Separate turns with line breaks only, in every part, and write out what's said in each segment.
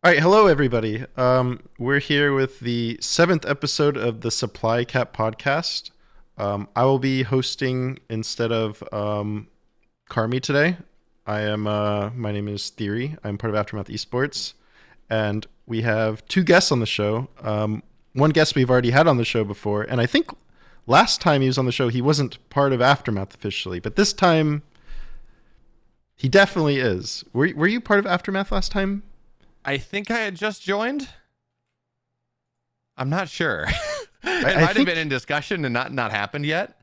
All right, hello everybody. We're here with the seventh episode of the Supply Cap podcast. I will be hosting instead of Carmi today. I am. My name is Theory. I'm part of Aftermath Esports, and we have two guests on the show. One guest we've already had on the show before, and I think last time he was on the show, he wasn't part of Aftermath officially, but this time he definitely is. Were you part of Aftermath last time?
I think I had just joined. I'm not sure. It
I
might
think,
have been in discussion and not happened yet.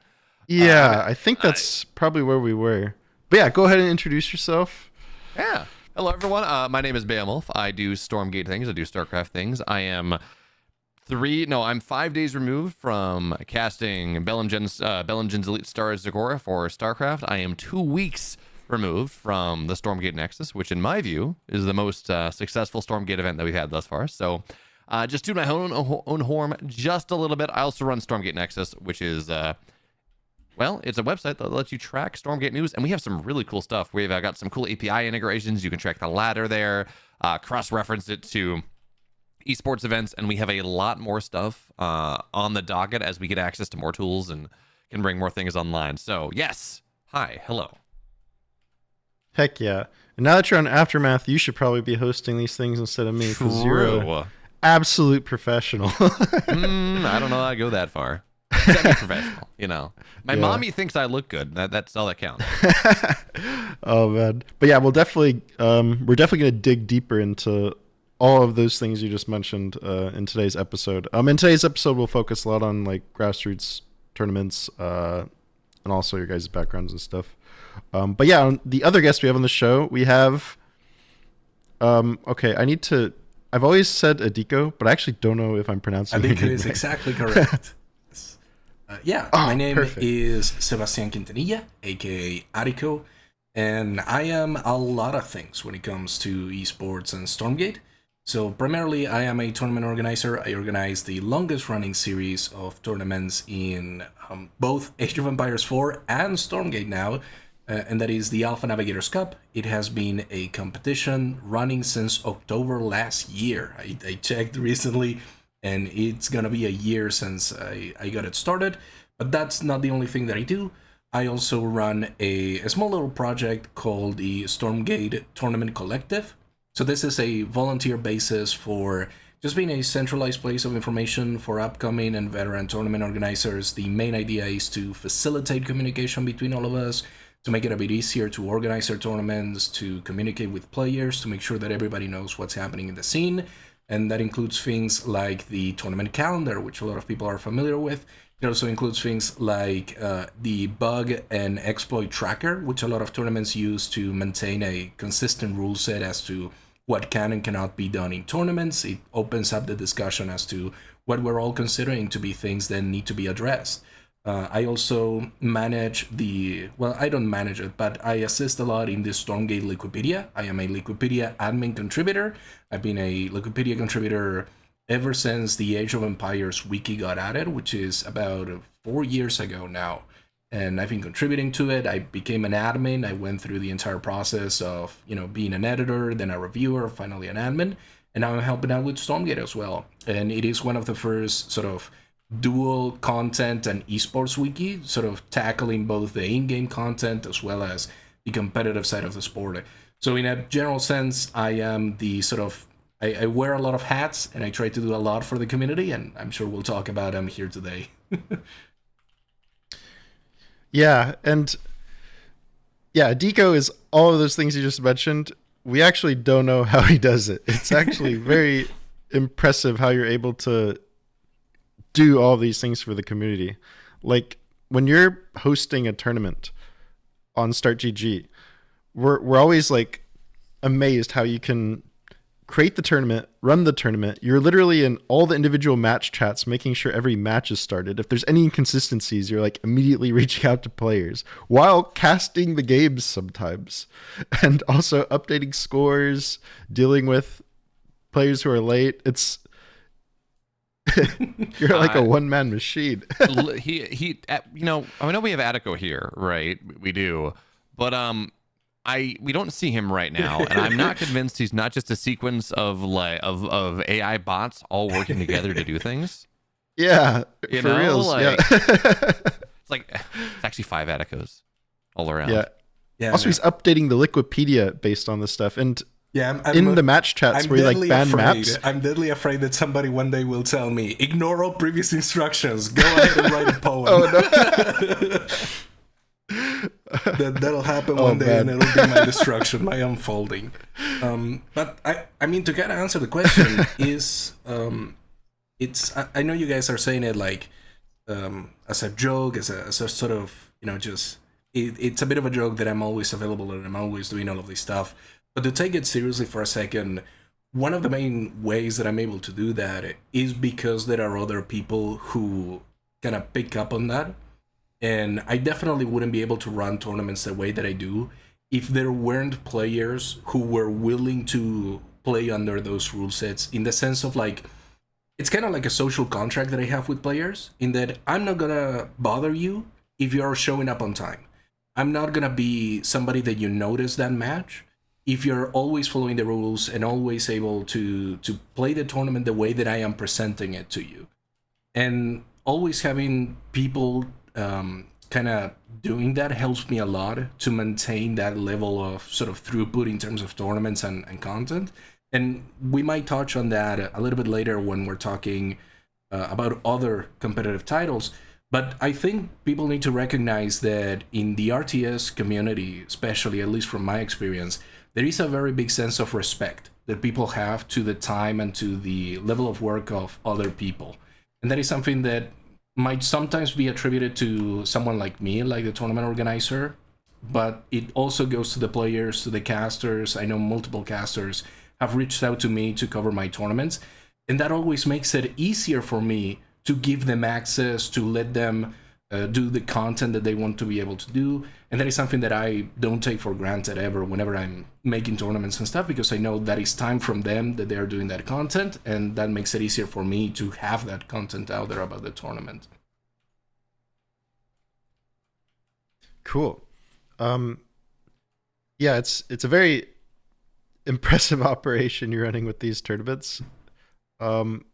Yeah, I think that's probably where we were. But yeah, go ahead and introduce yourself.
Yeah. Hello, everyone. My name is Beowulf. I do Stormgate things. I do StarCraft things. I'm 5 days removed from casting Bellingen's Elite Stars Zagora for StarCraft. I am 2 weeks removed from the Stormgate Nexus, which in my view is the most successful Stormgate event that we've had thus far. So just to my own horn just a little bit. I also run Stormgate Nexus, which is, it's a website that lets you track Stormgate news, and we have some really cool stuff. We've got some cool API integrations. You can track the ladder there, cross-reference it to esports events, and we have a lot more stuff on the docket as we get access to more tools and can bring more things online. So yes, hi, hello.
Heck yeah. And now that you're on Aftermath, you should probably be hosting these things instead of me, because you're an absolute professional.
I don't know how I go that far. Semi-professional, you know. My mommy thinks I look good. That's all that counts.
Oh, man. But yeah, we're definitely going to dig deeper into all of those things you just mentioned in today's episode. In today's episode, we'll focus a lot on like grassroots tournaments and also your guys' backgrounds and stuff. But yeah, the other guest we have on the show, we have, I've always said Adiko, but I actually don't know if I'm pronouncing it.
Adiko is exactly correct. My name is Sebastian Quintanilla, aka Adiko, and I am a lot of things when it comes to esports and Stormgate. So primarily, I am a tournament organizer. I organize the longest running series of tournaments in both Age of Empires 4 and Stormgate now, and that is the Alpha Navigators Cup. It has been a competition running since October last year. I checked recently, and it's gonna be a year since I got it started. But that's not the only thing that I do. I also run a small little project called the Stormgate Tournament Collective. So this is a volunteer basis for just being a centralized place of information for upcoming and veteran tournament organizers. The main idea is to facilitate communication between all of us, to make it a bit easier to organize our tournaments, to communicate with players, to make sure that everybody knows what's happening in the scene. And that includes things like the tournament calendar, which a lot of people are familiar with. It also includes things like the bug and exploit tracker, which a lot of tournaments use to maintain a consistent rule set as to what can and cannot be done in tournaments. It opens up the discussion as to what we're all considering to be things that need to be addressed. I also manage I don't manage it, but I assist a lot in the Stormgate Liquipedia. I am a Liquipedia admin contributor. I've been a Liquipedia contributor ever since the Age of Empires wiki got added, which is about 4 years ago now. And I've been contributing to it. I became an admin. I went through the entire process of, being an editor, then a reviewer, finally an admin. And now I'm helping out with Stormgate as well. And it is one of the first sort of dual content and esports wiki, sort of tackling both the in-game content as well as the competitive side of the sport. So in a general sense, I am the sort of, I wear a lot of hats and I try to do a lot for the community, and I'm sure we'll talk about them here today.
Deco is all of those things you just mentioned. We actually don't know how he does it. It's actually very impressive how you're able to do all these things for the community. Like when you're hosting a tournament on StartGG, we're always like amazed how you can create the tournament, run the tournament. You're literally in all the individual match chats, making sure every match is started. If there's any inconsistencies, you're like immediately reaching out to players while casting the games sometimes, and also updating scores, dealing with players who are late. It's you're like a one-man machine.
I know we have Attico here, right? We do, but we don't see him right now, and I'm not convinced he's not just a sequence of AI bots all working together to do things.
Yeah,
You
for
know,
reals.
like-
Yeah.
It's actually 5 Atticos all around.
Yeah.
Yeah.
Also, he's updating the Wikipedia based on this stuff, and
yeah.
in the match chats where he like ban maps.
I'm deadly afraid that somebody one day will tell me, ignore all previous instructions. Go ahead and write a poem.
Oh no.
That'll happen one day, and it'll be my destruction, my unfolding. But I mean, to kind of answer the question is, I know you guys are saying it like as a joke, as a sort of, just it's a bit of a joke that I'm always available and I'm always doing all of this stuff. But to take it seriously for a second, one of the main ways that I'm able to do that is because there are other people who kind of pick up on that. And I definitely wouldn't be able to run tournaments the way that I do if there weren't players who were willing to play under those rule sets, in the sense of like, it's kind of like a social contract that I have with players, in that I'm not gonna bother you if you're showing up on time. I'm not gonna be somebody that you notice that match if you're always following the rules and always able to play the tournament the way that I am presenting it to you. And always having people kind of doing that helps me a lot to maintain that level of sort of throughput in terms of tournaments and content. And we might touch on that a little bit later when we're talking about other competitive titles. But I think people need to recognize that in the RTS community, especially, at least from my experience, there is a very big sense of respect that people have to the time and to the level of work of other people. And that is something that might sometimes be attributed to someone like me, like the tournament organizer, but it also goes to the players, to the casters. I know multiple casters have reached out to me to cover my tournaments, and that always makes it easier for me to give them access, to let them do the content that they want to be able to do. And that is something that I don't take for granted ever whenever I'm making tournaments and stuff, because I know that is time from them that they're doing that content, and that makes it easier for me to have that content out there about the tournament.
Cool. Yeah, it's a very impressive operation you're running with these tournaments. And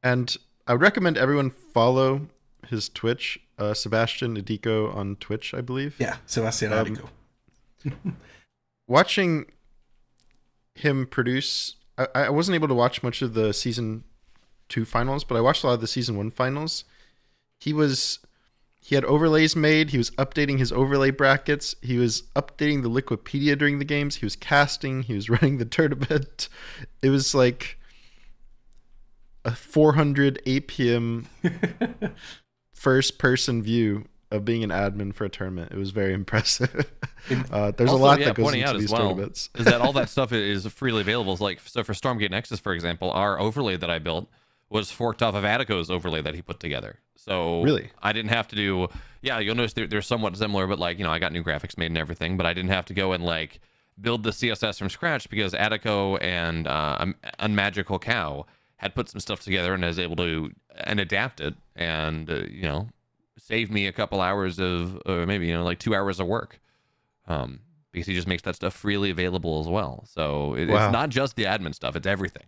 I would recommend everyone follow his Twitch, Sebastian Adiko on Twitch, I believe.
Yeah, Sebastian Adiko.
Watching him produce, I wasn't able to watch much of the season 2 finals, but I watched a lot of the season 1 finals. He had overlays made. He was updating his overlay brackets. He was updating the Wikipedia during the games. He was casting. He was running the tournament. It was like a 400 APM first-person view of being an admin for a tournament. It was very impressive. There's
Also,
a lot
yeah,
that goes
pointing
into
out
these
as well,
tournaments.
is that all that stuff is freely available. Like, so for Stormgate Nexus, for example, our overlay that I built was forked off of Attico's overlay that he put together. So
Really?
I didn't have to do, yeah, you'll notice they're somewhat similar, but like, I got new graphics made and everything, but I didn't have to go and like build the CSS from scratch, because Attico and Unmagical Cow had put some stuff together and is able to adapt it, and save me a couple hours of, or maybe like 2 hours of work, because he just makes that stuff freely available as well. So it's not just the admin stuff; it's everything.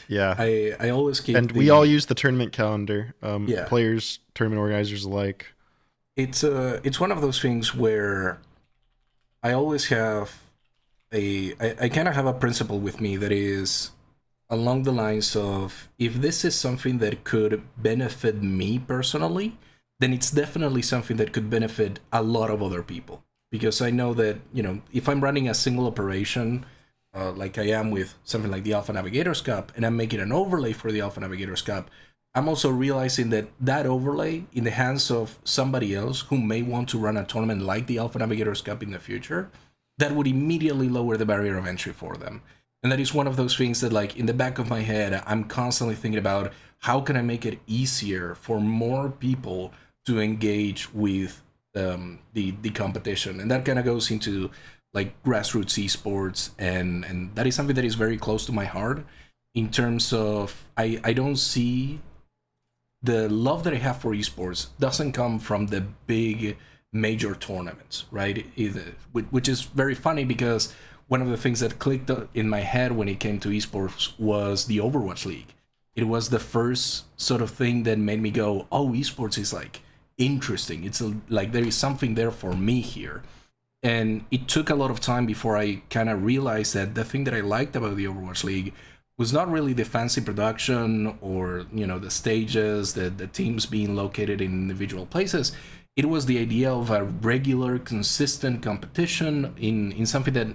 Yeah,
I always keep,
and we all use the tournament calendar.
Yeah.
Players, tournament organizers alike.
It's one of those things where I always have I kind of have a principle with me that is along the lines of, if this is something that could benefit me personally, then it's definitely something that could benefit a lot of other people. Because I know that, if I'm running a single operation, like I am with something like the Alpha Navigators Cup, and I'm making an overlay for the Alpha Navigators Cup, I'm also realizing that that overlay in the hands of somebody else who may want to run a tournament like the Alpha Navigators Cup in the future, that would immediately lower the barrier of entry for them. And that is one of those things that, like, in the back of my head, I'm constantly thinking about, how can I make it easier for more people to engage with the competition? And that kind of goes into like grassroots esports, and that is something that is very close to my heart, in terms of I don't see the love that I have for esports doesn't come from the big major tournaments, right? Which is very funny because one of the things that clicked in my head when it came to esports was the Overwatch League. It was the first sort of thing that made me go, oh, esports is like interesting. It's like there is something there for me here. And it took a lot of time before I kind of realized that the thing that I liked about the Overwatch League was not really the fancy production or, you know, the stages, the teams being located in individual places. It was the idea of a regular, consistent competition in something that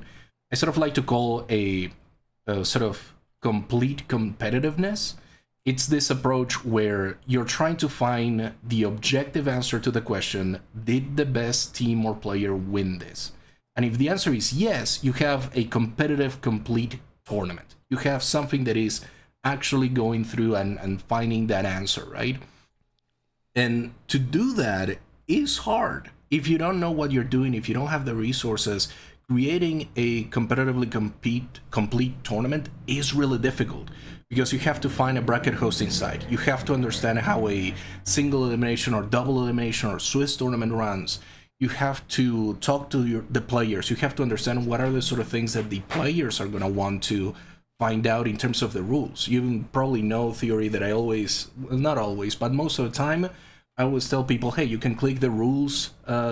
I sort of like to call a sort of complete competitiveness. It's this approach where you're trying to find the objective answer to the question, did the best team or player win this? And if the answer is yes, you have a competitive, complete tournament. You have something that is actually going through and finding that answer, right? And to do that is hard. If you don't know what you're doing, if you don't have the resources, creating a competitively complete tournament is really difficult because you have to find a bracket hosting site. You have to understand how a single elimination or double elimination or Swiss tournament runs. You have to talk to the players. You have to understand what are the sort of things that the players are going to want to find out in terms of the rules. You probably know theory that I always, not always, but most of the time, I always tell people, hey, you can click the rules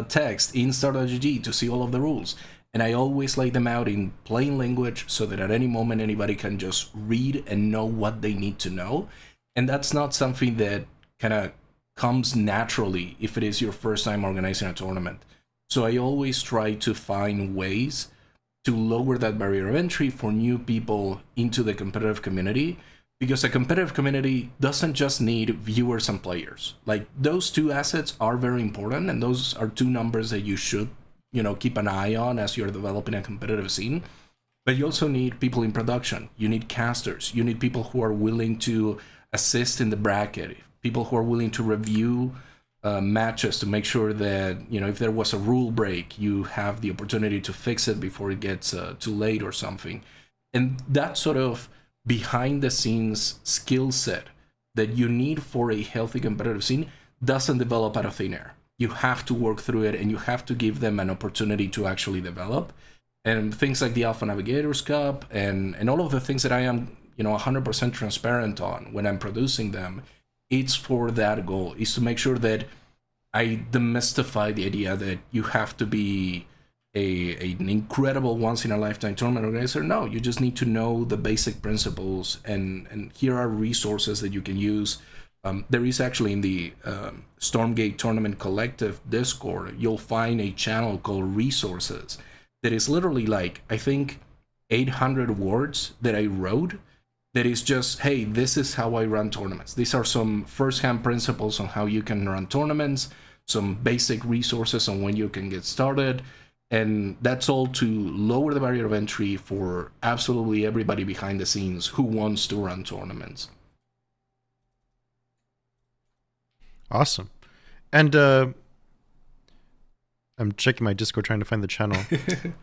text in start.gg to see all of the rules. And I always lay them out in plain language so that at any moment anybody can just read and know what they need to know. And that's not something that kind of comes naturally if it is your first time organizing a tournament. So I always try to find ways to lower that barrier of entry for new people into the competitive community, because a competitive community doesn't just need viewers and players. Like, those two assets are very important, and those are two numbers that you should, you know, keep an eye on as you're developing a competitive scene. But you also need people in production. You need casters. You need people who are willing to assist in the bracket, people who are willing to review matches to make sure that, you know, if there was a rule break, you have the opportunity to fix it before it gets too late or something. And that sort of behind the scenes skill set that you need for a healthy competitive scene doesn't develop out of thin air. You have to work through it, and you have to give them an opportunity to actually develop. And things like the Alpha Navigators Cup and all of the things that I am, you know, 100% transparent on when I'm producing them, it's for that goal, is to make sure that I demystify the idea that you have to be an incredible once-in-a-lifetime tournament organizer. No, you just need to know the basic principles, and here are resources that you can use. There is actually in the Stormgate Tournament Collective Discord, you'll find a channel called Resources that is literally like, I think, 800 words that I wrote that is just, hey, this is how I run tournaments. These are some first-hand principles on how you can run tournaments, some basic resources on when you can get started, and that's all to lower the barrier of entry for absolutely everybody behind the scenes who wants to run tournaments.
Awesome. And I'm checking my Discord trying to find the channel.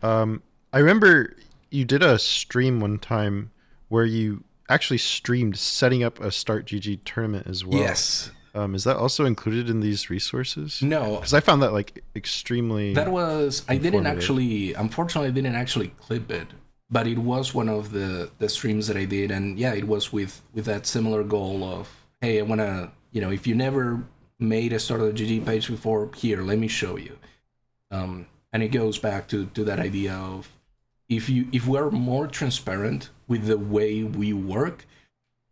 I remember you did a stream one time where you actually streamed setting up a Start GG tournament as well.
Yes.
Is that also included in these resources?
No.
Because I found that like extremely
That was, I didn't actually, unfortunately I didn't actually clip it, but it was one of the streams that I did. And yeah, it was with that similar goal of, hey, I want to, you know, if you never made a Start GG page before, here, let me show you. And it goes back to that idea of, if we're more transparent with the way we work,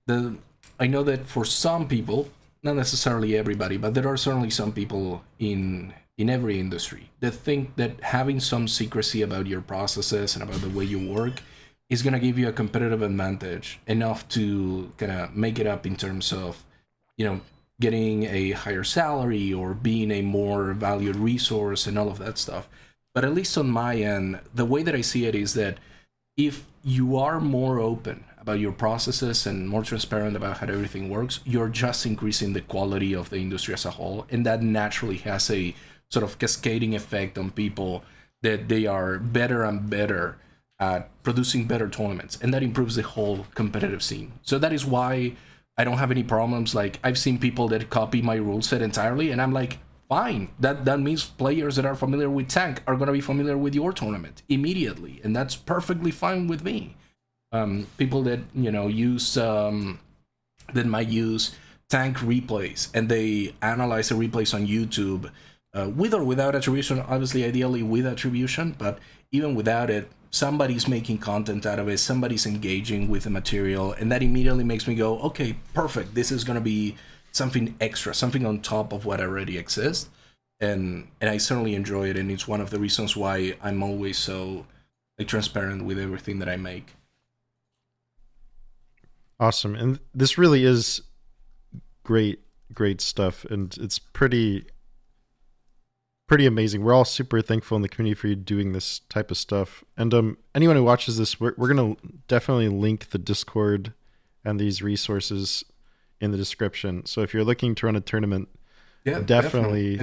I know that for some people, not necessarily everybody, but there are certainly some people in every industry that think that having some secrecy about your processes and about the way you work is going to give you a competitive advantage enough to kind of make it up in terms of, you know, getting a higher salary or being a more valued resource and all of that stuff. But at least on my end, the way that I see it is that if you are more open about your processes and more transparent about how everything works, you're just increasing the quality of the industry as a whole. And that naturally has a sort of cascading effect on people, that they are better and better at producing better tournaments. And that improves the whole competitive scene. So that is why I don't have any problems. Like, I've seen people that copy my rule set entirely, and I'm like, fine. That means players that are familiar with tank are going to be familiar with your tournament immediately, and that's perfectly fine with me. People that use that might use tank replays and they analyze the replays on YouTube with or without attribution, obviously ideally with attribution, but even without it, somebody's making content out of it, somebody's engaging with the material, and that immediately makes me go, okay, perfect, this is going to be something extra, something on top of what already exists. And I certainly enjoy it, and it's one of the reasons why I'm always so transparent with everything that I make.
Awesome. And this really is great stuff, and it's pretty amazing. We're all super thankful in the community for you doing this type of stuff. And anyone who watches this, we're going to definitely link the Discord and these resources in the description. So if you're looking to run a tournament, definitely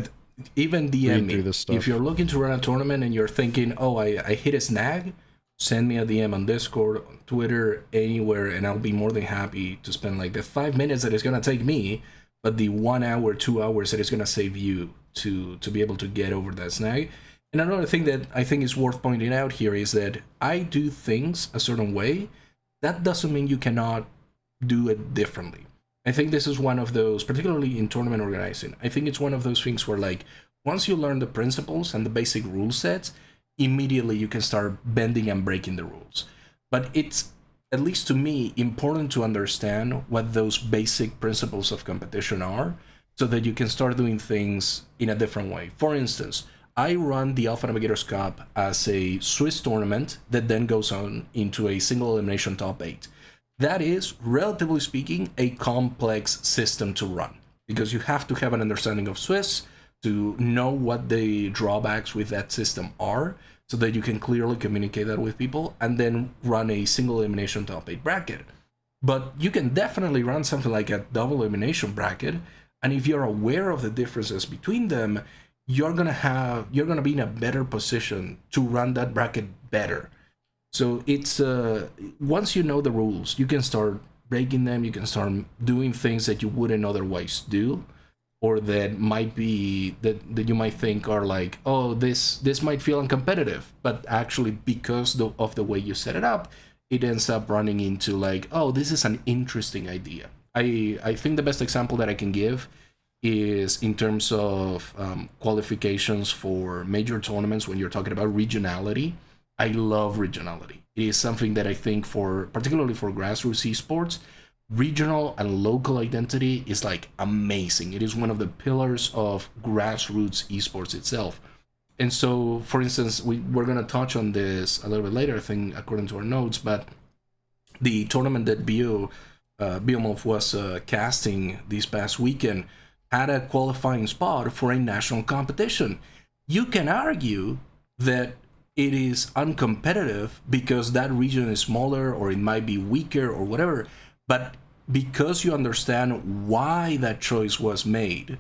even DM me
this stuff.
If you're looking to run a tournament and you're thinking, oh, I hit a snag, send me a DM on Discord, on Twitter, anywhere, and I'll be more than happy to spend like the 5 minutes that it's going to take me, but the 1 hour, 2 hours that it's going to save you to be able to get over that snag. And another thing that I think is worth pointing out here is that I do things a certain way. That doesn't mean you cannot do it differently. I think this is one of those, particularly in tournament organizing, I think it's one of those things where, like, once you learn the principles and the basic rule sets, immediately you can start bending and breaking the rules. But it's, at least to me, important to understand what those basic principles of competition are, so that you can start doing things in a different way. For instance, I run the Alpha Navigators Cup as a Swiss tournament that then goes on into a single elimination top 8. That is, relatively speaking, a complex system to run, because you have to have an understanding of Swiss to know what the drawbacks with that system are, so that you can clearly communicate that with people, and then run a single elimination top 8 bracket. But you can definitely run something like a double elimination bracket, and if you're aware of the differences between them, you're gonna be in a better position to run that bracket better. So it's once you know the rules, you can start breaking them. You can start doing things that you wouldn't otherwise do, or that might be that you might think are like, oh, this might feel uncompetitive, but actually because of the way you set it up, it ends up running into like, oh, this is an interesting idea. I think the best example that I can give is in terms of qualifications for major tournaments. When you're talking about regionality, I love regionality. It is something that I think, particularly for grassroots esports, regional and local identity is like amazing. It is one of the pillars of grassroots esports itself. And so, for instance, we're going to touch on this a little bit later, I think, according to our notes, but the tournament that Biomov was casting this past weekend had a qualifying spot for a national competition. You can argue that it is uncompetitive because that region is smaller, or it might be weaker or whatever, but because you understand why that choice was made,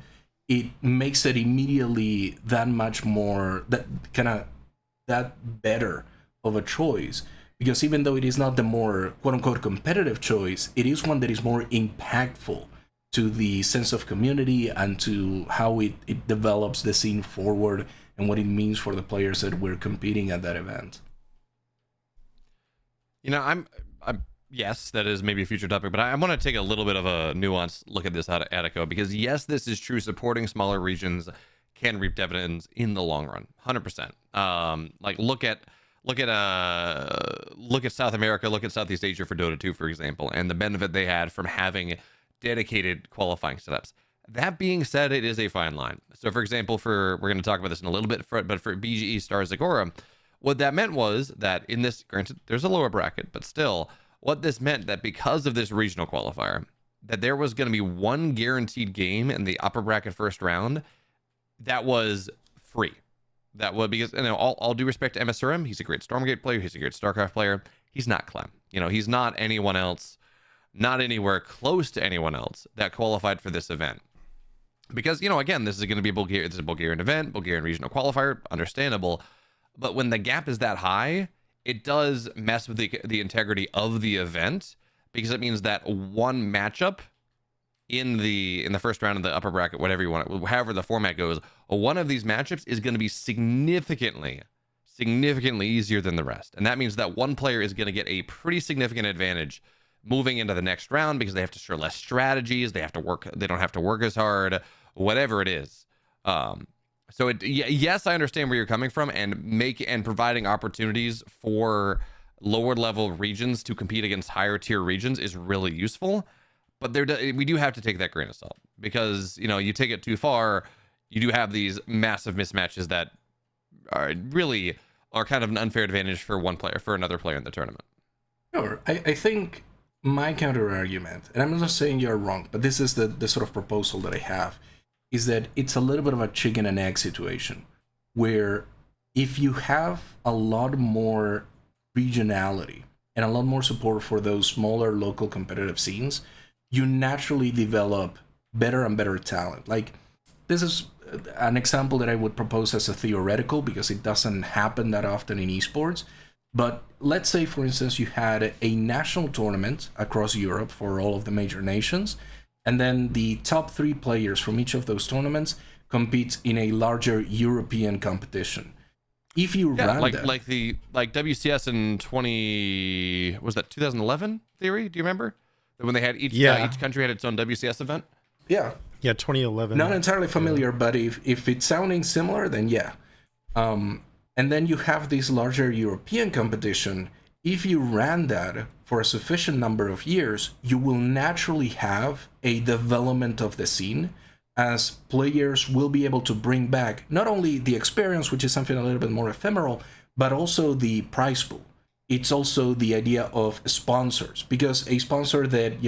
it makes it immediately that much more, that better of a choice. Because even though it is not the more quote-unquote competitive choice, it is one that is more impactful to the sense of community and to how it develops the scene forward and what it means for the players that we're competing at that event.
You know, I'm yes, that is maybe a future topic, but I want to take a little bit of a nuanced look at this out of Attico, because yes, this is true. Supporting smaller regions can reap dividends in the long run, 100%. Like look at South America, look at Southeast Asia for Dota 2, for example, and the benefit they had from having dedicated qualifying setups. That being said, it is a fine line. So, for example, we're going to talk about this in a little bit, but for BGE Star Zagora, what that meant was that in this, granted, there's a lower bracket, but still, what this meant that because of this regional qualifier, that there was going to be one guaranteed game in the upper bracket first round that was free. That was because, all due respect to MSRM, he's a great Stormgate player, he's a great StarCraft player. He's not Clem. He's not anyone else, not anywhere close to anyone else that qualified for this event. Because, again, this is going to be this is a Bulgarian event, Bulgarian regional qualifier, understandable. But when the gap is that high, it does mess with the integrity of the event, because it means that one matchup in the first round of the upper bracket, whatever you want, however the format goes, one of these matchups is going to be significantly easier than the rest. And that means that one player is going to get a pretty significant advantage moving into the next round because they have to share less strategies, they don't have to work as hard, whatever it is. So yes, I understand where you're coming from, and providing opportunities for lower level regions to compete against higher tier regions is really useful. But we do have to take that grain of salt, because you take it too far, you do have these massive mismatches that are kind of an unfair advantage for another player in the tournament.
Sure. I think my counter argument, and I'm not saying you're wrong, but this is the sort of proposal that I have, is that it's a little bit of a chicken and egg situation, where if you have a lot more regionality and a lot more support for those smaller local competitive scenes, you naturally develop better and better talent. Like, this is an example that I would propose as a theoretical, because it doesn't happen that often in esports. But let's say, for instance, you had a national tournament across Europe for all of the major nations, and then the top 3 players from each of those tournaments compete in a larger European competition. If you run
like
that,
like WCS in 2011 theory, do you remember? When they had each country had its own WCS event?
Yeah,
2011.
Not entirely familiar, but if it's sounding similar, then yeah. And then you have this larger European competition. If you ran that for a sufficient number of years, you will naturally have a development of the scene, as players will be able to bring back not only the experience, which is something a little bit more ephemeral, but also the prize pool. It's also the idea of sponsors, because a sponsor that,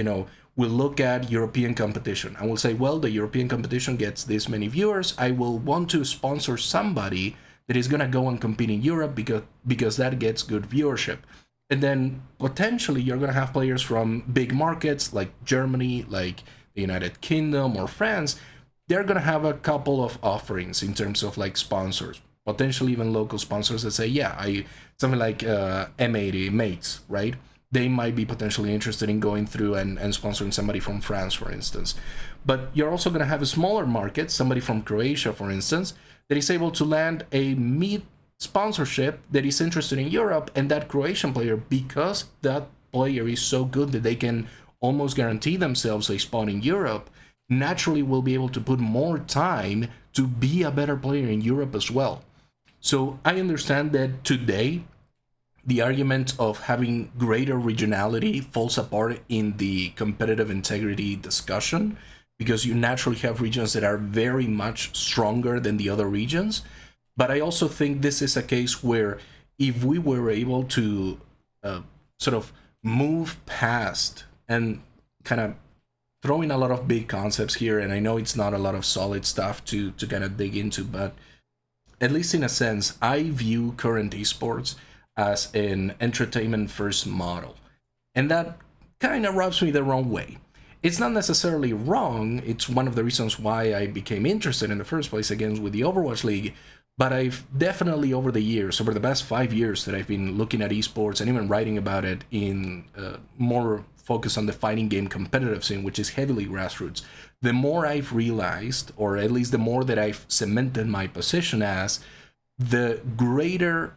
will look at European competition and will say, well, the European competition gets this many viewers, I will want to sponsor somebody that is going to go and compete in Europe because that gets good viewership. And then potentially you're going to have players from big markets like Germany, like the United Kingdom or France. They're going to have a couple of offerings in terms of like sponsors, potentially even local sponsors that say, something like M80 Mates, right? They might be potentially interested in going through and sponsoring somebody from France, for instance. But you're also going to have a smaller market, somebody from Croatia, for instance, that is able to land a meat sponsorship that is interested in Europe, and that Croatian player, because that player is so good that they can almost guarantee themselves a spot in Europe, naturally will be able to put more time to be a better player in Europe as well. So I understand that today the argument of having greater regionality falls apart in the competitive integrity discussion, because you naturally have regions that are very much stronger than the other regions. But I also think this is a case where if we were able to sort of move past and kind of throwing a lot of big concepts here, and I know it's not a lot of solid stuff to kind of dig into, but at least in a sense, I view current esports as an entertainment first model. And that kind of rubs me the wrong way. It's not necessarily wrong. It's one of the reasons why I became interested in the first place, again, with the Overwatch League. But I've definitely, over the past 5 years that I've been looking at esports and even writing about it in more focus on the fighting game competitive scene, which is heavily grassroots, the more I've realized, or at least the more that I've cemented my position as, the greater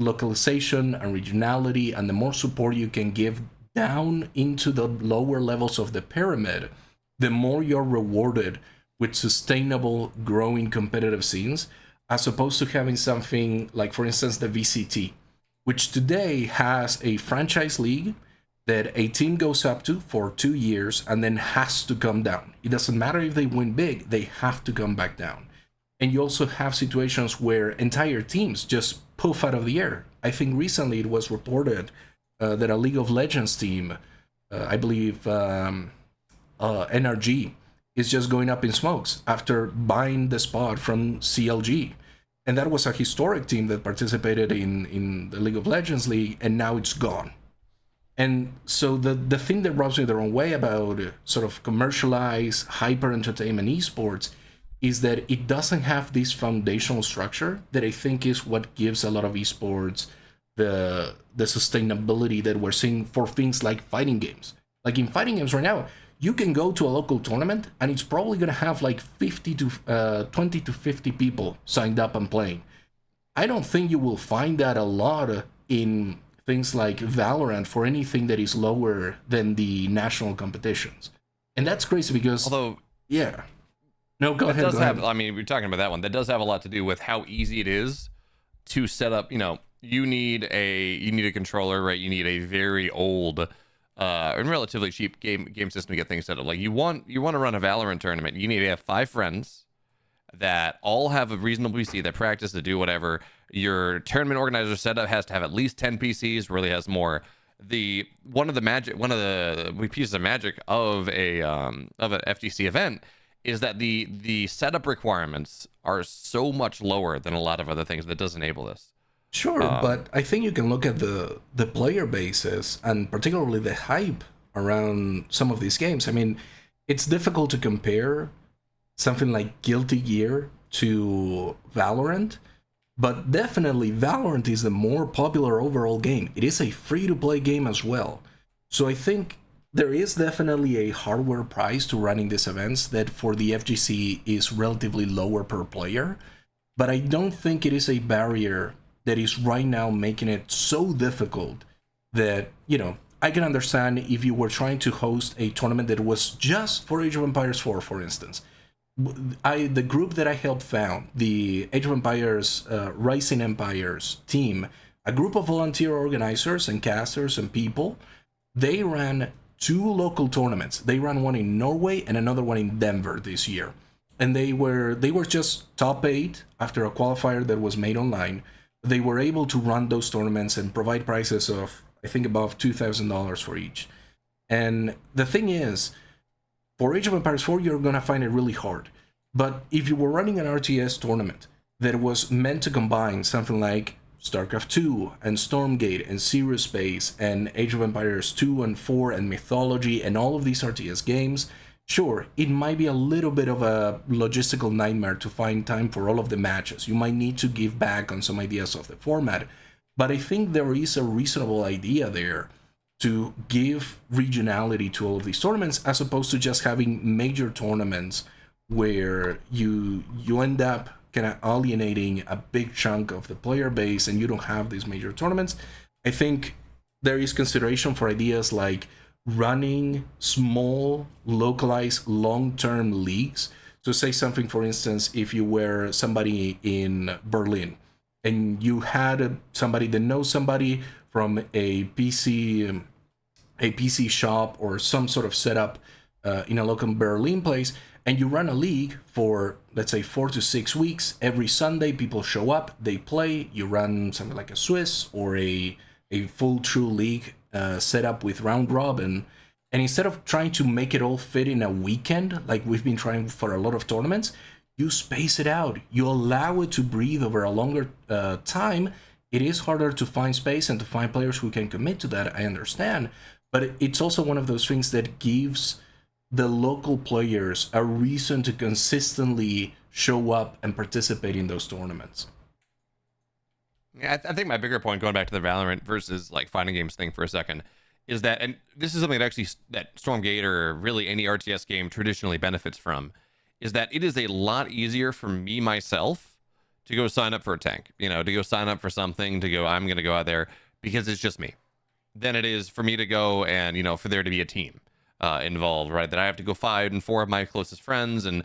localization and regionality and the more support you can give down into the lower levels of the pyramid, the more you're rewarded with sustainable, growing competitive scenes, as opposed to having something like, for instance, the VCT, which today has a franchise league that a team goes up to for 2 years and then has to come down. It doesn't matter if they win big, they have to come back down. And you also have situations where entire teams just poof out of the air. I think recently it was reported that a League of Legends team, I believe NRG, is just going up in smokes after buying the spot from CLG. And that was a historic team that participated in the League of Legends League, and now it's gone. And so the thing that rubs me the wrong way about sort of commercialized hyper entertainment esports is that it doesn't have this foundational structure that I think is what gives a lot of esports the sustainability that we're seeing for things like fighting games. Like in fighting games right now, you can go to a local tournament and it's probably going to have like 20 to 50 people signed up and playing. I don't think you will find that a lot in things like Valorant for anything that is lower than the national competitions. And that's crazy because...
Although...
Yeah. No, go ahead.
I mean, we're talking about that one. That does have a lot to do with how easy it is to set up. You need a controller, right? You need a very old and relatively cheap game system to get things set up. Like you want to run a Valorant tournament, you need to have 5 friends that all have a reasonable PC that practice to do whatever. Your tournament organizer setup has to have at least 10 PCs. Really has more. One of the pieces of magic of an FGC event is that the setup requirements are so much lower than a lot of other things that does enable this.
Sure, but I think you can look at the player bases and particularly the hype around some of these games. I mean, it's difficult to compare something like Guilty Gear to Valorant, but definitely Valorant is the more popular overall game. It is a free-to-play game as well. So I think there is definitely a hardware price to running these events that for the FGC is relatively lower per player, but I don't think it is a barrier that is right now making it so difficult that, I can understand if you were trying to host a tournament that was just for Age of Empires 4, for instance. The group that I helped found, the Age of Empires Rising Empires team, a group of volunteer organizers and casters and people, they ran 2 local tournaments. They ran one in Norway and another one in Denver this year. And they were just top 8 after a qualifier that was made online. They were able to run those tournaments and provide prices of, I think, above $2,000 for each. And the thing is, for Age of Empires 4, you're going to find it really hard. But if you were running an RTS tournament that was meant to combine something like StarCraft 2 and Stormgate and Zero Space and Age of Empires 2 and 4 and Mythology and all of these RTS games, sure, it might be a little bit of a logistical nightmare to find time for all of the matches. You might need to give back on some ideas of the format. But I think there is a reasonable idea there to give regionality to all of these tournaments, as opposed to just having major tournaments where you end up kind of alienating a big chunk of the player base and you don't have these major tournaments. I think there is consideration for ideas like running small, localized, long-term leagues. So say something, for instance, if you were somebody in Berlin and you had somebody that knows somebody from a PC shop or some sort of setup in a local Berlin place, and you run a league for, let's say, 4 to 6 weeks. Every Sunday, people show up, they play. You run something like a Swiss or a full true league set up with round robin. And instead of trying to make it all fit in a weekend, like we've been trying for a lot of tournaments, you space it out. You allow it to breathe over a longer time. It is harder to find space and to find players who can commit to that, I understand. But it's also one of those things that gives the local players a reason to consistently show up and participate in those tournaments.
Yeah, I think my bigger point, going back to the Valorant versus like fighting games thing for a second, is that, and this is something that Stormgate or really any RTS game traditionally benefits from, is that it is a lot easier for me myself to go sign up for a tank, to go sign up for something, I'm going to go out there because it's just me, than it is for me to go and, for there to be a team involved, right? That I have to go 5 and 4 of my closest friends and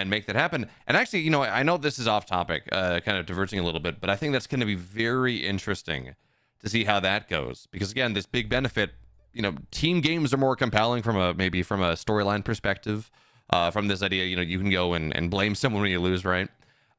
make that happen. And actually, I know this is off topic, kind of diverging a little bit, but I think that's going to be very interesting to see how that goes. Because again, this big benefit, team games are more compelling from a storyline perspective, from this idea, you can go and blame someone when you lose, right?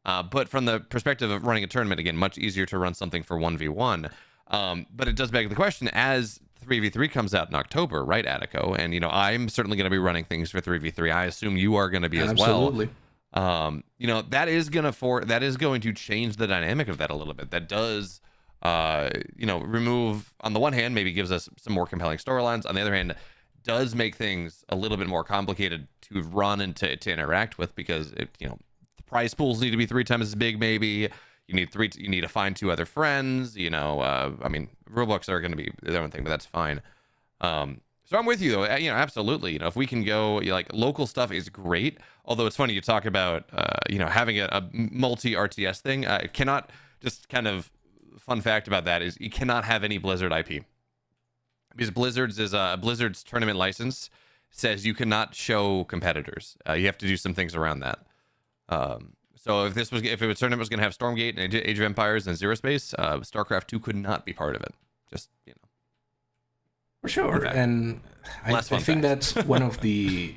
But from the perspective of running a tournament, again, much easier to run something for 1v1. But it does beg the question, as 3v3 comes out in October, right, Attico? And, I'm certainly going to be running things for 3v3. I assume you are going to be as
Absolutely.
well. That is going to change the dynamic of that a little bit. That does, remove, on the one hand, maybe gives us some more compelling storylines. On the other hand, does make things a little bit more complicated to run and to interact with, because the prize pools need to be 3 times as big, maybe. You need to find 2 other friends, Roblox are going to be their own thing, but that's fine. So So I'm with you though. Absolutely. If we can go, like local stuff is great. Although it's funny you talk about, having a multi RTS thing. It cannot just kind of fun fact about that is you cannot have any Blizzard IP because Blizzard's tournament license says you cannot show competitors. You have to do some things around that. So if a tournament was going to have Stormgate and Age of Empires and Zero Space, StarCraft 2 could not be part of it. Just
For sure, and I think that's one of the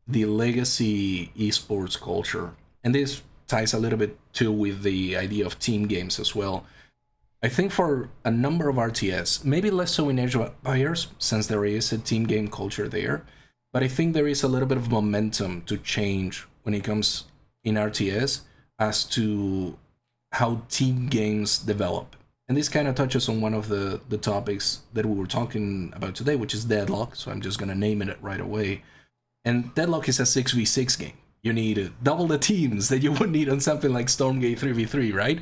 legacy esports culture, and this ties a little bit too with the idea of team games as well. I think for a number of RTS, maybe less so in Age of Empires, since there is a team game culture there, but I think there is a little bit of momentum to change when it comes in RTS as to how team games develop. And this kind of touches on one of the topics that we were talking about today, which is Deadlock. So I'm just going to name it right away. And Deadlock is a 6v6 game. You need double the teams that you would need on something like Stormgate 3v3, right?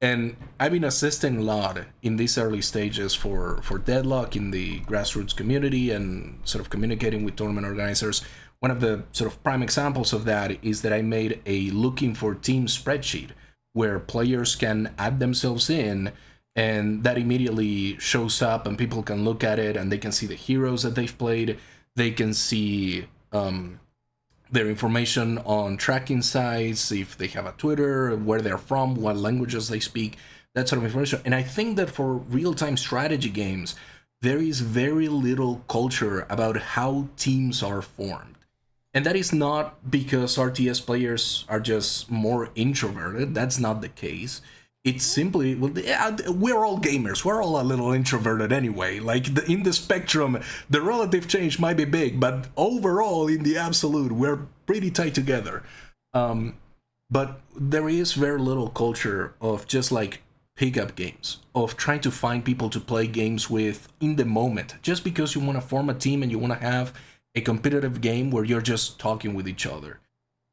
And I've been assisting a lot in these early stages for Deadlock in the grassroots community and sort of communicating with tournament organizers. One of the sort of prime examples of that is that I made a looking for team spreadsheet where players can add themselves in, and that immediately shows up and people can look at it and they can see the heroes that they've played. They can see their information on tracking sites, if they have a Twitter, where they're from, what languages they speak, that sort of information. And I think that for real-time strategy games, there is very little culture about how teams are formed. And that is not because RTS players are just more introverted. That's not the case. It's simply, we're all gamers. We're all a little introverted anyway. Like in the spectrum, the relative change might be big, but overall, in the absolute, we're pretty tight together. But there is very little culture of just like pickup games, of trying to find people to play games with in the moment. Just because you want to form a team and you want to have a competitive game where you're just talking with each other.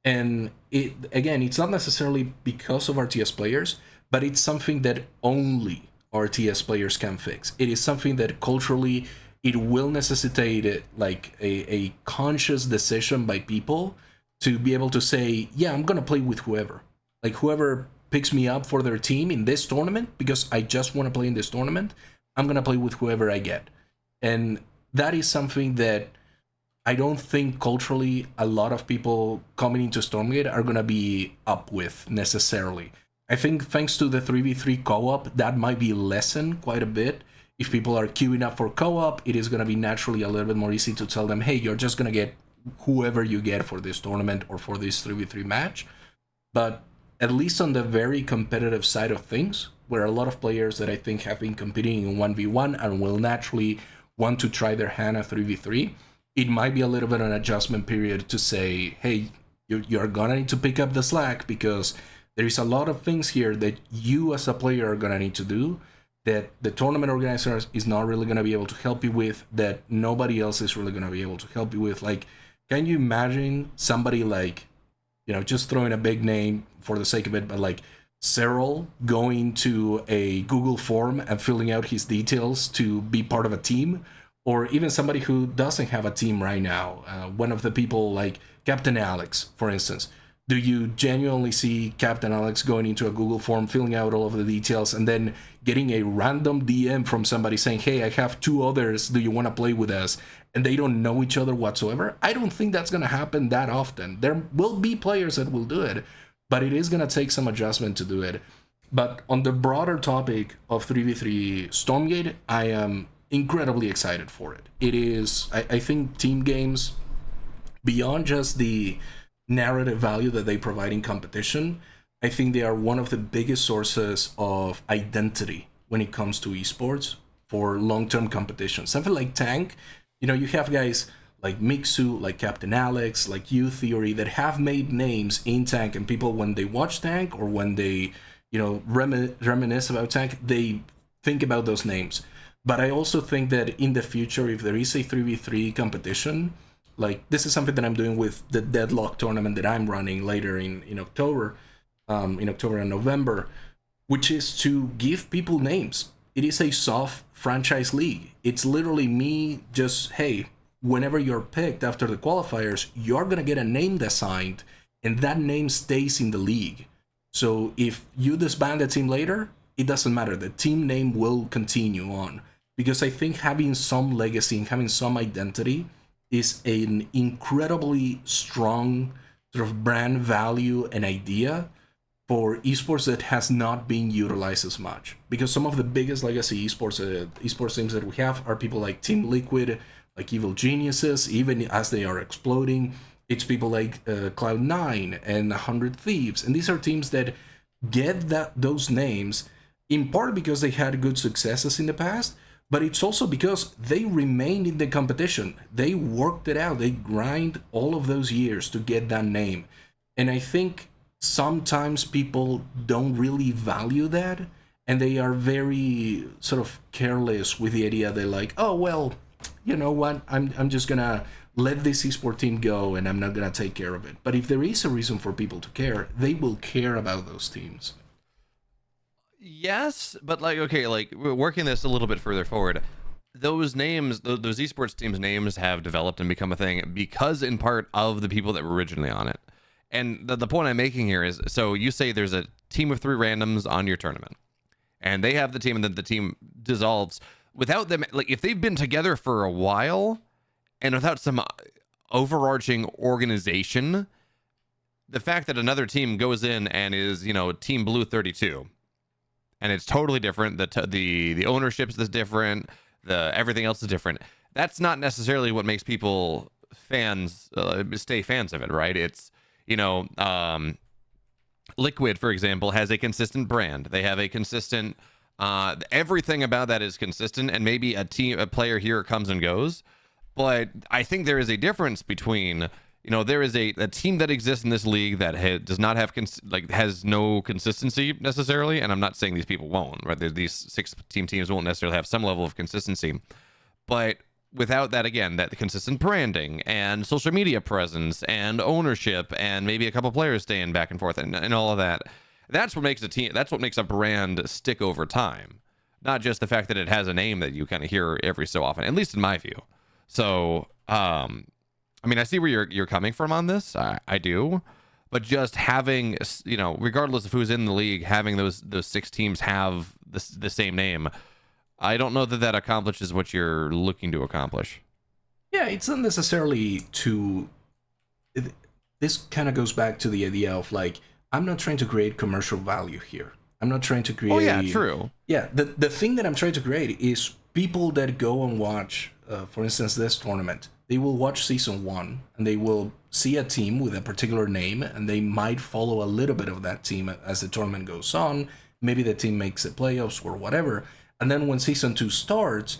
And it's not necessarily because of RTS players, but it's something that only RTS players can fix. It is something that culturally it will necessitate like a conscious decision by people to be able to say, yeah, I'm gonna play with whoever. Like whoever picks me up for their team in this tournament, because I just want to play in this tournament, I'm gonna play with whoever I get. And that is something that I don't think culturally a lot of people coming into Stormgate are gonna be up with necessarily. I think thanks to the 3v3 co-op, that might be lessened quite a bit. If people are queuing up for co-op, it is going to be naturally a little bit more easy to tell them, hey, you're just going to get whoever you get for this tournament or for this 3v3 match. But at least on the very competitive side of things, where a lot of players that I think have been competing in 1v1 and will naturally want to try their hand at 3v3, it might be a little bit of an adjustment period to say, hey, you're going to need to pick up the slack because there is a lot of things here that you as a player are going to need to do that the tournament organizer is not really going to be able to help you with, that nobody else is really going to be able to help you with. Like, can you imagine somebody like, just throwing a big name for the sake of it, but like Cyril going to a Google form and filling out his details to be part of a team? Or even somebody who doesn't have a team right now, one of the people like Captain Alex, for instance. Do you genuinely see Captain Alex going into a Google form, filling out all of the details, and then getting a random DM from somebody saying, hey, I have 2 others, do you want to play with us? And they don't know each other whatsoever? I don't think that's going to happen that often. There will be players that will do it, but it is going to take some adjustment to do it. But on the broader topic of 3v3 Stormgate, I am incredibly excited for it. It is, I think, team games, beyond just the narrative value that they provide in competition, I think they are one of the biggest sources of identity when it comes to esports for long-term competition. Something like Tank, you have guys like Mixu, like Captain Alex, like U Theory that have made names in Tank, and people, when they watch Tank or when they reminisce about Tank, they think about those names. But I also think that in the future, if there is a 3v3 competition, like this is something that I'm doing with the Deadlock tournament that I'm running later in October, and November, which is to give people names. It is a soft franchise league. It's literally me just, hey, whenever you're picked after the qualifiers, you're going to get a name assigned, and that name stays in the league. So if you disband the team later, it doesn't matter. The team name will continue on. Because I think having some legacy and having some identity is an incredibly strong sort of brand value and idea for esports that has not been utilized as much. Because some of the biggest legacy esports teams that we have are people like Team Liquid, like Evil Geniuses, even as they are exploding. It's people like Cloud9 and 100 Thieves. And these are teams that get those names in part because they had good successes in the past, but it's also because they remained in the competition. They worked it out. They grind all of those years to get that name. And I think sometimes people don't really value that, and they are very sort of careless with the idea. They're like, oh, well, you know what? I'm just going to let this esport team go and I'm not going to take care of it. But if there is a reason for people to care, they will care about those teams.
Yes, but like, okay, like working this a little bit further forward, those names, those esports teams' names have developed and become a thing because in part of the people that were originally on it. And the point I'm making here is, so you say there's a team of 3 randoms on your tournament, and they have the team, and then the team dissolves without them. Like if they've been together for a while and without some overarching organization, the fact that another team goes in and is, you know, Team Blue 32, and it's totally different. The ownership is different. Everything else is different. That's not necessarily what makes people fans stay fans of it, right? It's, you know, Liquid, for example, has a consistent brand. They have a consistent. Everything about that is consistent, and maybe a player here comes and goes. But I think there is a difference between, you know, there is a team that exists in this league that does not have has no consistency necessarily, and I'm not saying these people won't, right? These 6 teams won't necessarily have some level of consistency, but without that, again, that consistent branding and social media presence and ownership and maybe a couple players staying back and forth and all of that, that's what makes a team. That's what makes a brand stick over time, not just the fact that it has a name that you kind of hear every so often, at least in my view. So, I mean, I see where you're coming from on this. I do, but just having, you know, regardless of who's in the league, having those 6 teams have the same name, I don't know that accomplishes what you're looking to accomplish.
Yeah, it's not necessarily to. This kind of goes back to the idea of like, I'm not trying to create commercial value here. I'm not trying to create.
Oh yeah, true.
Yeah, the thing that I'm trying to create is people that go and watch, for instance, this tournament. They will watch season 1 and they will see a team with a particular name, and they might follow a little bit of that team as the tournament goes on. Maybe the team makes the playoffs or whatever. And then when season 2 starts,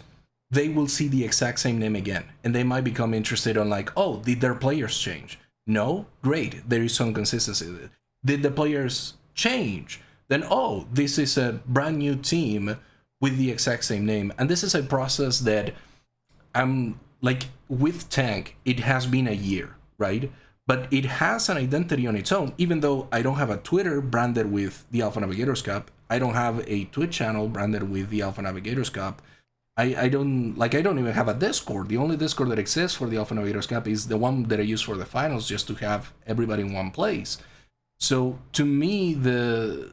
they will see the exact same name again. And they might become interested on like, oh, did their players change? No? Great. There is some consistency. Did the players change? Then, oh, this is a brand new team with the exact same name. And this is a process that I'm like, with Tank, it has been a year, right? But it has an identity on its own, even though I don't have a Twitter branded with the Alpha Navigators Cup. I don't have a Twitch channel branded with the Alpha Navigators Cup. I don't even have a Discord. The only Discord that exists for the Alpha Navigators Cup is the one that I use for the finals, just to have everybody in one place. So to me, the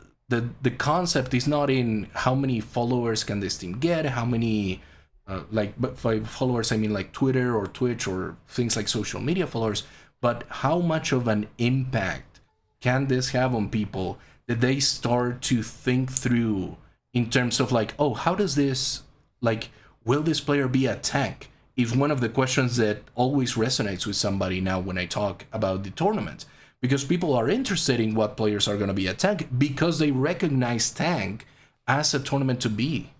concept is not in how many followers can this team get, how many but by followers I mean like Twitter or Twitch or things like social media followers, but how much of an impact can this have on people that they start to think through in terms of like, oh, how does this, like, will this player be a tank? Is one of the questions that always resonates with somebody now when I talk about the tournament, because people are interested in what players are going to be a tank because they recognize tank as a tournament to be.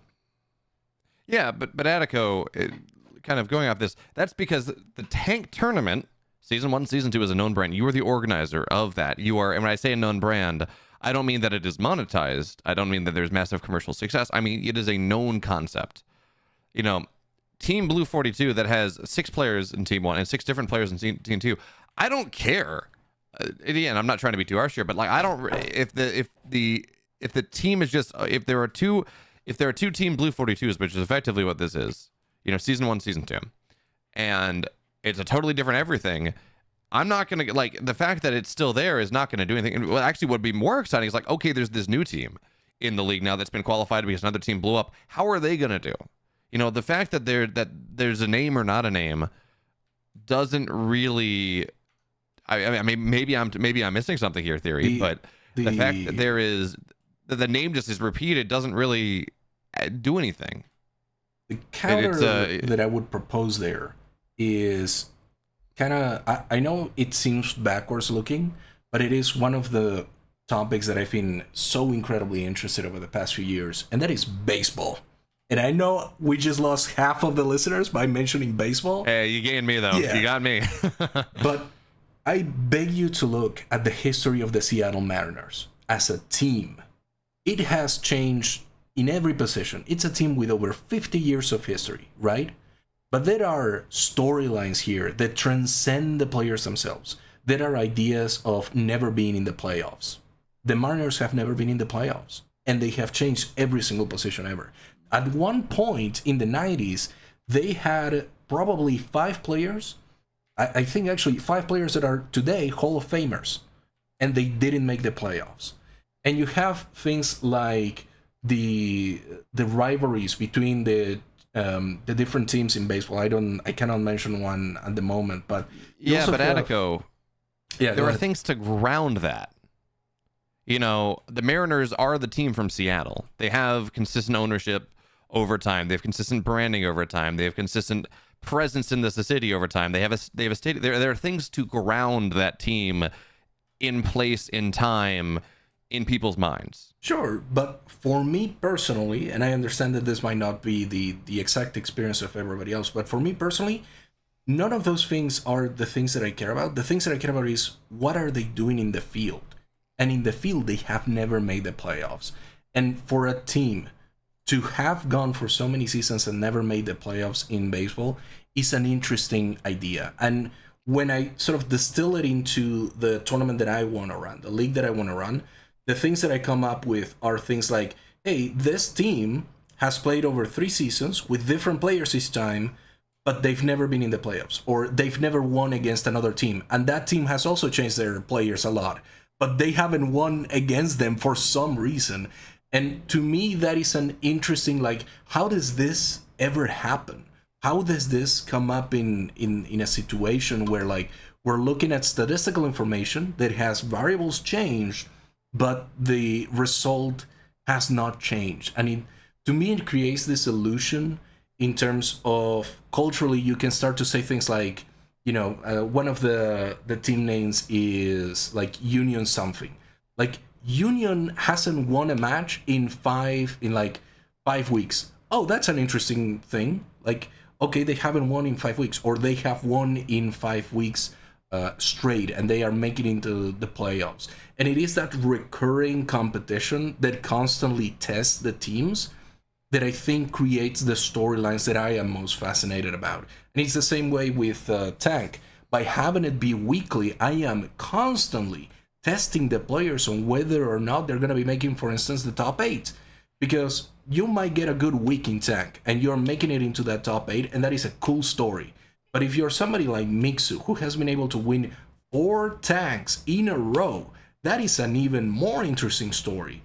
Yeah, but Attico, kind of going off this, that's because the tank tournament, season 1, season 2 is a known brand. You are the organizer of that. You are, and when I say a known brand, I don't mean that it is monetized. I don't mean that there's massive commercial success. I mean, it is a known concept. You know, Team Blue 42 that has 6 players in Team 1 and 6 different players in Team 2. I don't care. Again, I'm not trying to be too harsh here, but like, I don't, if the team is just, if there are two Team Blue 42s, which is effectively what this is, you know, season 1, season 2, and it's a totally different everything. I'm not going to like the fact that it's still there is not going to do anything. And actually, what would be more exciting is like, okay, there's this new team in the league now that's been qualified because another team blew up. How are they going to do? You know, the fact that there's a name or not a name doesn't really. I mean, maybe I'm missing something here, theory, but the fact that there is the name just is repeated doesn't really do anything.
The counter that I would propose there is kind of, I know it seems backwards looking, but it is one of the topics that I've been so incredibly interested over the past few years, and that is baseball. And I know we just lost half of the listeners by mentioning baseball.
Hey, you gained me, though. Yeah. You got me.
But I beg you to look at the history of the Seattle Mariners as a team. It has changed in every position. It's a team with over 50 years of history, right? But there are storylines here that transcend the players themselves. There are ideas of never being in the playoffs. The Mariners have never been in the playoffs, and they have changed every single position ever. At one point in the 90s, they had probably 5 players. I think actually 5 players that are today Hall of Famers, and they didn't make the playoffs. And you have things like the rivalries between the different teams in baseball. I cannot mention one at the moment, but
yeah, but Attico, there are things to ground that. You know, the Mariners are the team from Seattle. They have consistent ownership over time. They have consistent branding over time. They have consistent presence in the city over time. They have a state. There are things to ground that team in place, in time, in people's minds.
Sure, but for me personally, and I understand that this might not be the exact experience of everybody else, but for me personally, none of those things are the things that I care about. The things that I care about is what are they doing in the field? And in the field, they have never made the playoffs. And for a team to have gone for so many seasons and never made the playoffs in baseball is an interesting idea. And when I sort of distill it into the tournament that I want to run, the league that I want to run, the things that I come up with are things like, hey, this team has played over 3 seasons with different players each time, but they've never been in the playoffs, or they've never won against another team. And that team has also changed their players a lot, but they haven't won against them for some reason. And to me, that is an interesting, like, how does this ever happen? How does this come up in a situation where, like, we're looking at statistical information that has variables changed, but the result has not changed? And to me, it creates this illusion in terms of culturally, you can start to say things like, you know, one of the team names is like Union something. Like, Union hasn't won a match in 5 weeks. Oh, that's an interesting thing. Like, okay, they haven't won in 5 weeks, or they have won in 5 weeks straight, and they are making into the playoffs. And it is that recurring competition that constantly tests the teams that I think creates the storylines that I am most fascinated about. And it's the same way with Tank. By having it be weekly, I am constantly testing the players on whether or not they're going to be making, for instance, the top 8. Because you might get a good week in Tank, and you're making it into that top 8, and that is a cool story. But if you're somebody like Mixu, who has been able to win 4 tanks in a row, that is an even more interesting story.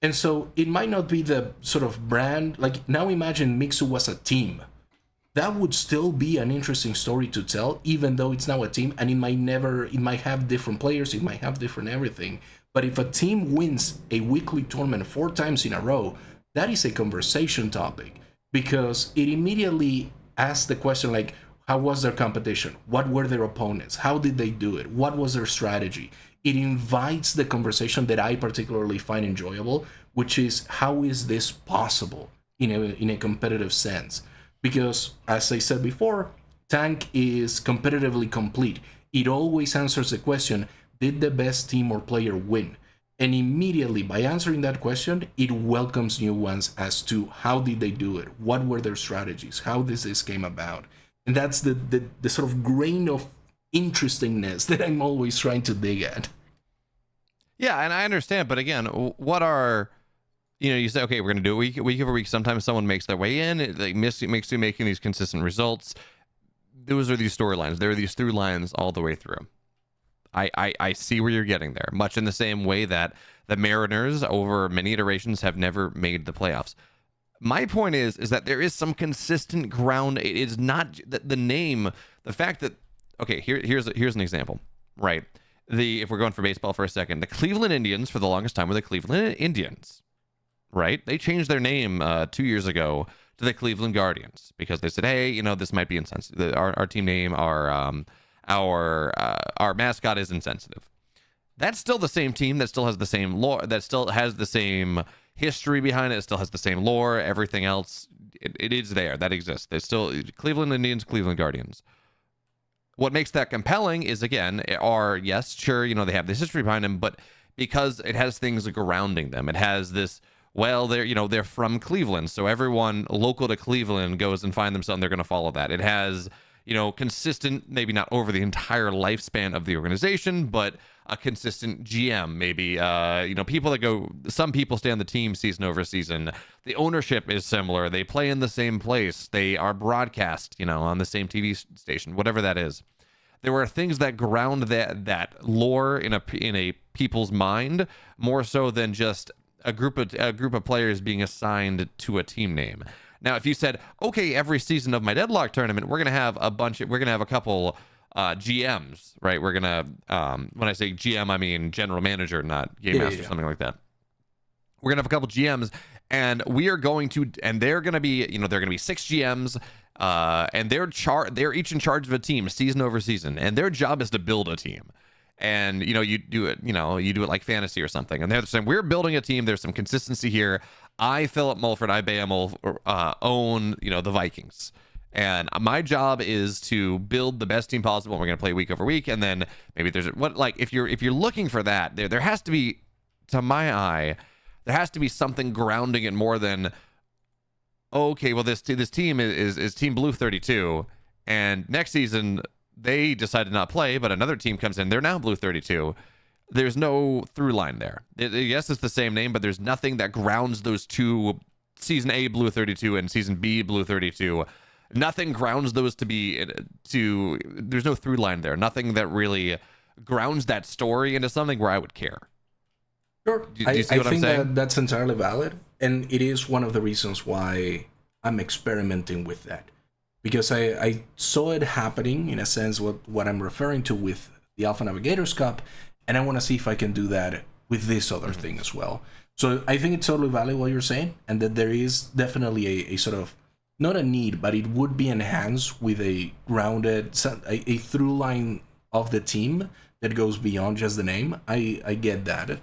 And so it might not be the sort of brand, like, now imagine Mixu was a team. That would still be an interesting story to tell, even though it's now a team, and it might have different players, it might have different everything. But if a team wins a weekly tournament 4 times in a row, that is a conversation topic, because it immediately asks the question, like, how was their competition? What were their opponents? How did they do it? What was their strategy? It invites the conversation that I particularly find enjoyable, which is, how is this possible in a competitive sense? Because, as I said before, Tank is competitively complete. It always answers the question, did the best team or player win? And immediately, by answering that question, it welcomes new ones as to how did they do it? What were their strategies? How did this came about? And that's the sort of grain of interestingness that I'm always trying to dig at.
Yeah, and I understand, but again, what are, you say, okay, we're going to do it week over week. Sometimes someone makes their way in, it makes you making these consistent results. those are these storylines. There are these through lines all the way through. I see where you're getting there, much in the same way that the Mariners over many iterations have never made the playoffs. My point is that there is some consistent ground. It is not the name, the fact that, okay, here's an example, right? If we're going for baseball for a second, the Cleveland Indians for the longest time were the Cleveland Indians, right? They changed their name 2 years ago to the Cleveland Guardians because they said, hey, this might be insensitive. Our team name, our mascot is insensitive. That's still the same team that still has the same lore, that still has the same history behind it. It still has the same lore. Everything else, it is there. That exists. There's still Cleveland Indians, Cleveland Guardians. What makes that compelling is, again, yes, sure, they have this history behind them, but because it has things grounding them. It has this, well, they're from Cleveland, so everyone local to Cleveland goes and find themselves, and they're going to follow that. It has, consistent, maybe not over the entire lifespan of the organization, but a consistent GM, maybe, people that go, some people stay on the team season over season. The ownership is similar. They play in the same place. They are broadcast, on the same TV station, whatever that is. There are things that ground that lore in a people's mind more so than just a group of players being assigned to a team name. Now, if you said, okay, every season of my Deadlock tournament, we're gonna have a couple GMs, right? We're gonna, when I say GM, I mean general manager, not game master, something like that. We're gonna have a couple GMs, and they're gonna be, there are gonna be 6 GMs, and they're each in charge of a team, season over season, and their job is to build a team. And you do it like fantasy or something, and they're saying, we're building a team. There's some consistency here. I, Philip Mulford, I, Beamul, own the Vikings. And my job is to build the best team possible. We're going to play week over week, and then maybe there's if you're looking for that, there has to be, to my eye, there has to be something grounding it more than, okay, well this team is Team Blue 32, and next season they decide to not play, but another team comes in, they're now Blue 32. There's no through line there. Yes, it's the same name, but there's nothing that grounds those two, season A Blue 32 and season B Blue 32. Nothing grounds those there's no through line there. Nothing that really grounds that story into something where I would care.
Sure.
Do you see what I'm saying?
That's entirely valid. And it is one of the reasons why I'm experimenting with that. Because I saw it happening, in a sense, what I'm referring to with the Alpha Navigators Cup, and I want to see if I can do that with this other thing as well. So I think it's totally valid what you're saying, and that there is definitely a sort of, not a need, but it would be enhanced with a grounded, a through line of the team that goes beyond just the name. I get that.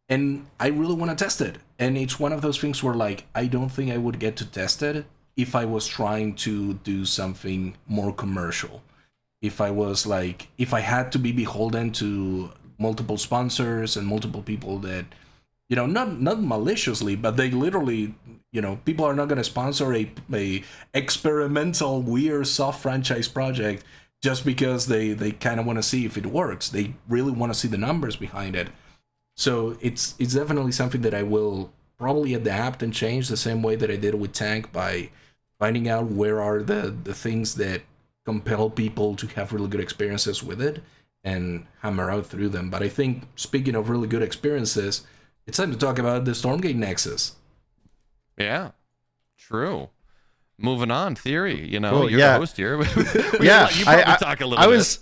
And I really want to test it. And it's one of those things where, I don't think I would get to test it if I was trying to do something more commercial. If I was if I had to be beholden to multiple sponsors and multiple people that, not maliciously, but they literally, people are not going to sponsor a experimental, weird, soft franchise project just because they kind of want to see if it works. They really want to see the numbers behind it. So it's definitely something that I will probably adapt and change the same way that I did with Tank, by finding out where are the things that compel people to have really good experiences with it and hammer out through them. But I think, speaking of really good experiences, it's time to talk about the Stormgate Nexus.
Yeah, true. Moving on, Theory. You're
the
host here.
You
probably talk a little bit.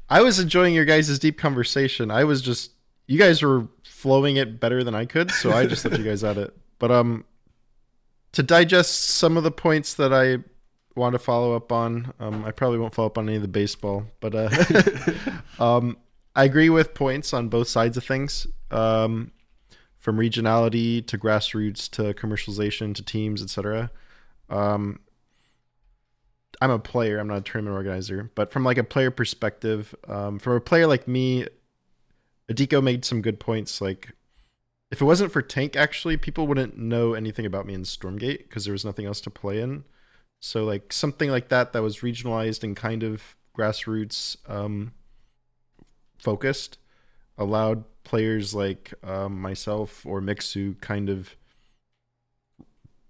I was enjoying your guys' deep conversation. You guys were flowing it better than I could, so I just let you guys at it. But to digest some of the points that I want to follow up on, I probably won't follow up on any of the baseball, but I agree with points on both sides of things, from regionality to grassroots to commercialization to teams, etc. I'm a player, I'm not a tournament organizer, but from a player perspective, from a player like me, Adiko made some good points. If it wasn't for Tank, actually, people wouldn't know anything about me in Stormgate because there was nothing else to play in. So something like that was regionalized and kind of grassroots focused allowed players like myself or Mixu kind of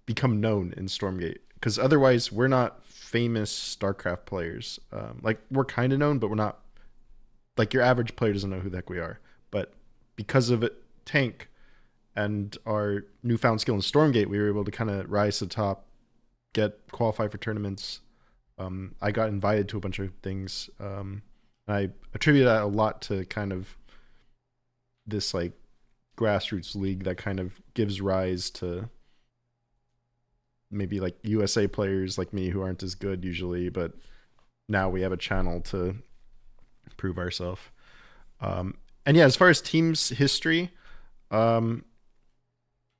become known in Stormgate, because otherwise we're not famous StarCraft players. Like we're kind of known, but we're not. Like your average player doesn't know who the heck we are. But because of it, Tank and our newfound skill in Stormgate, we were able to kind of rise to the top, qualify for tournaments. I got invited to a bunch of things. And I attribute that a lot to kind of this like grassroots league that kind of gives rise to maybe like USA players like me who aren't as good usually, but now we have a channel to prove ourselves. And yeah, as far as teams history, I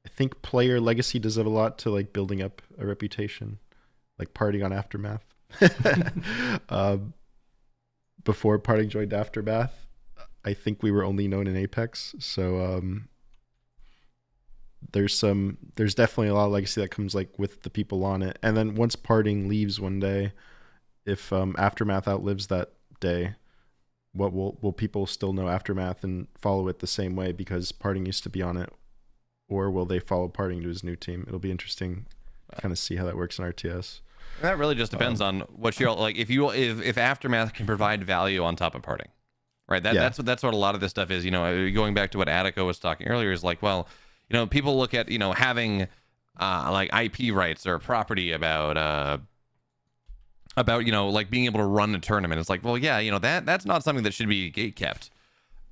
think player legacy does have a lot to like building up a reputation, like Party on Aftermath. Before Party joined Aftermath, I think we were only known in Apex. So there's definitely a lot of legacy that comes like with the people on it. And then once Parting leaves one day, if Aftermath outlives that day, what will people still know Aftermath and follow it the same way because Parting used to be on it, or will they follow Parting to his new team? It'll be interesting to kind of see how that works in RTS.
That really just depends on what you're like. If Aftermath can provide value on top of Parting, right? That's what a lot of this stuff is. You know, going back to what Attico was talking earlier, is like, well, you know, people look at, you know, having like IP rights or property about you know, like being able to run a tournament. It's like, well, yeah, you know, that's not something that should be gate kept.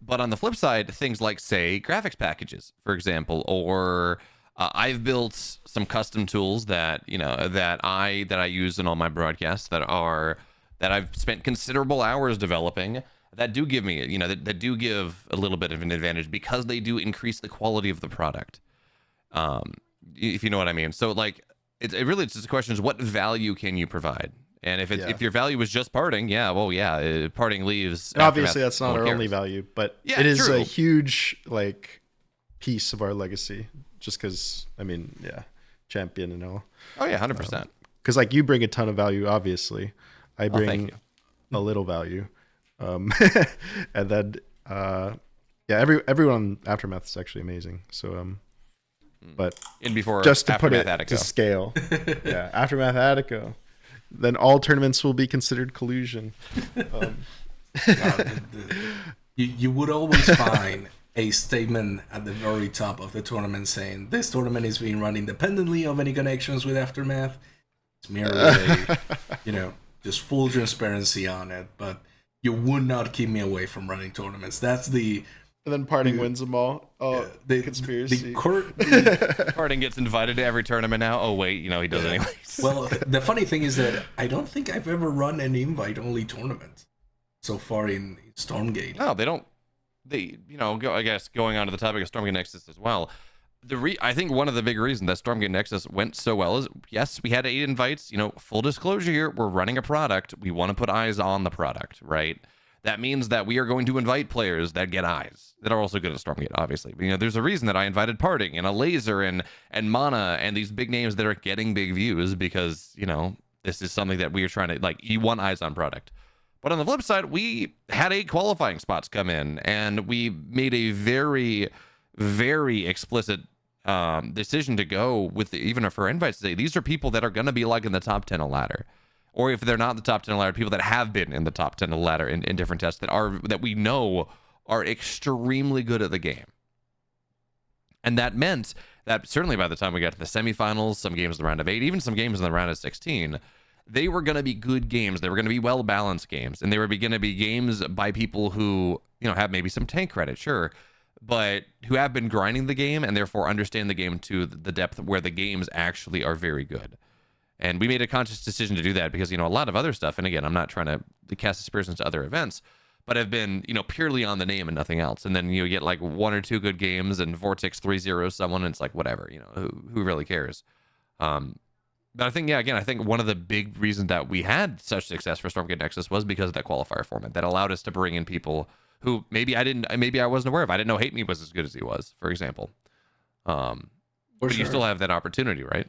But on the flip side, things like, say, graphics packages, for example, or I've built some custom tools that, you know, that I use in all my broadcasts that I've spent considerable hours developing, that do give me, you know, that do give a little bit of an advantage because they do increase the quality of the product. If you know what I mean. So like, it's just a question is what value can you provide? And if your value is just Parting, Parting leaves.
Obviously, that's not our only value, but
yeah,
it is
true.
A huge like piece of our legacy. Just because, I mean, yeah, champion and all.
Oh yeah, 100%.
Because like you bring a ton of value, obviously. I bring
you.
a little value, and then everyone on Aftermath is actually amazing. So but
in before
just to
Aftermath
put it
Attico.
to scale, yeah, Aftermath Attico. Then all tournaments will be considered collusion.
You would always find a statement at the very top of the tournament saying this tournament is being run independently of any connections with Aftermath. It's merely a, you know, just full transparency on it, but you would not keep me away from running tournaments. That's the...
And then Parting wins them all. Oh, the conspiracy.
Parting gets invited to every tournament now. Oh wait, you know, he does anyways.
Well, the funny thing is that I don't think I've ever run an invite-only tournament so far in Stormgate.
No, they don't. They, you know, I guess going on to the topic of Stormgate Nexus as well. I think one of the big reasons that Stormgate Nexus went so well is, yes, we had 8 invites. You know, full disclosure here, we're running a product. We want to put eyes on the product, right? That means that we are going to invite players that get eyes, that are also good at Stormgate, obviously. But, you know, there's a reason that I invited Parting and a Laser and Mana and these big names that are getting big views because, you know, this is something that we are trying to, like, you want eyes on product. But on the flip side, we had 8 qualifying spots come in, and we made a very, very explicit decision to go with even for invites today. These are people that are going to be like in the top 10 of ladder. Or if they're not in the top 10 of ladder, people that have been in the top 10 of ladder in different tests that we know are extremely good at the game. And that meant that certainly by the time we got to the semifinals, some games in the round of 8, even some games in the round of 16, they were going to be good games. They were going to be well-balanced games. And they were going to be games by people who, you know, have maybe some tank credit, sure, but who have been grinding the game and therefore understand the game to the depth where the games actually are very good. And we made a conscious decision to do that because, you know, a lot of other stuff, and again, I'm not trying to cast aspersions to other events, but have been, you know, purely on the name and nothing else. And then you get like 1 or 2 good games and Vortex 3-0 someone, and it's like, whatever, you know, who really cares? But I think, yeah, again, I think one of the big reasons that we had such success for Stormgate Nexus was because of that qualifier format that allowed us to bring in people who maybe I wasn't aware of. I didn't know Hate Me was as good as he was, for example. But you still have that opportunity, right?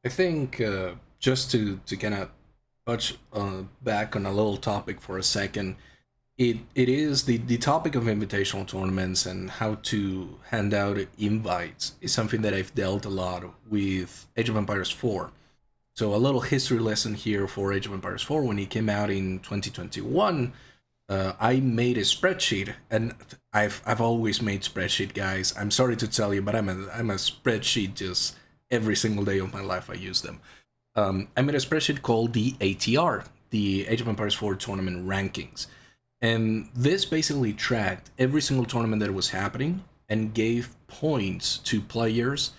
I think just to kind of touch back on a little topic for a second, it is the topic of invitational tournaments and how to hand out invites is something that I've dealt a lot with Age of Empires 4. So a little history lesson here for Age of Empires 4. When it came out in 2021, I made a spreadsheet, and I've always made spreadsheet, guys. I'm sorry to tell you, but I'm a spreadsheet just every single day of my life. I use them. I made a spreadsheet called the ATR, the Age of Empires 4 tournament rankings, and this basically tracked every single tournament that was happening and gave points to players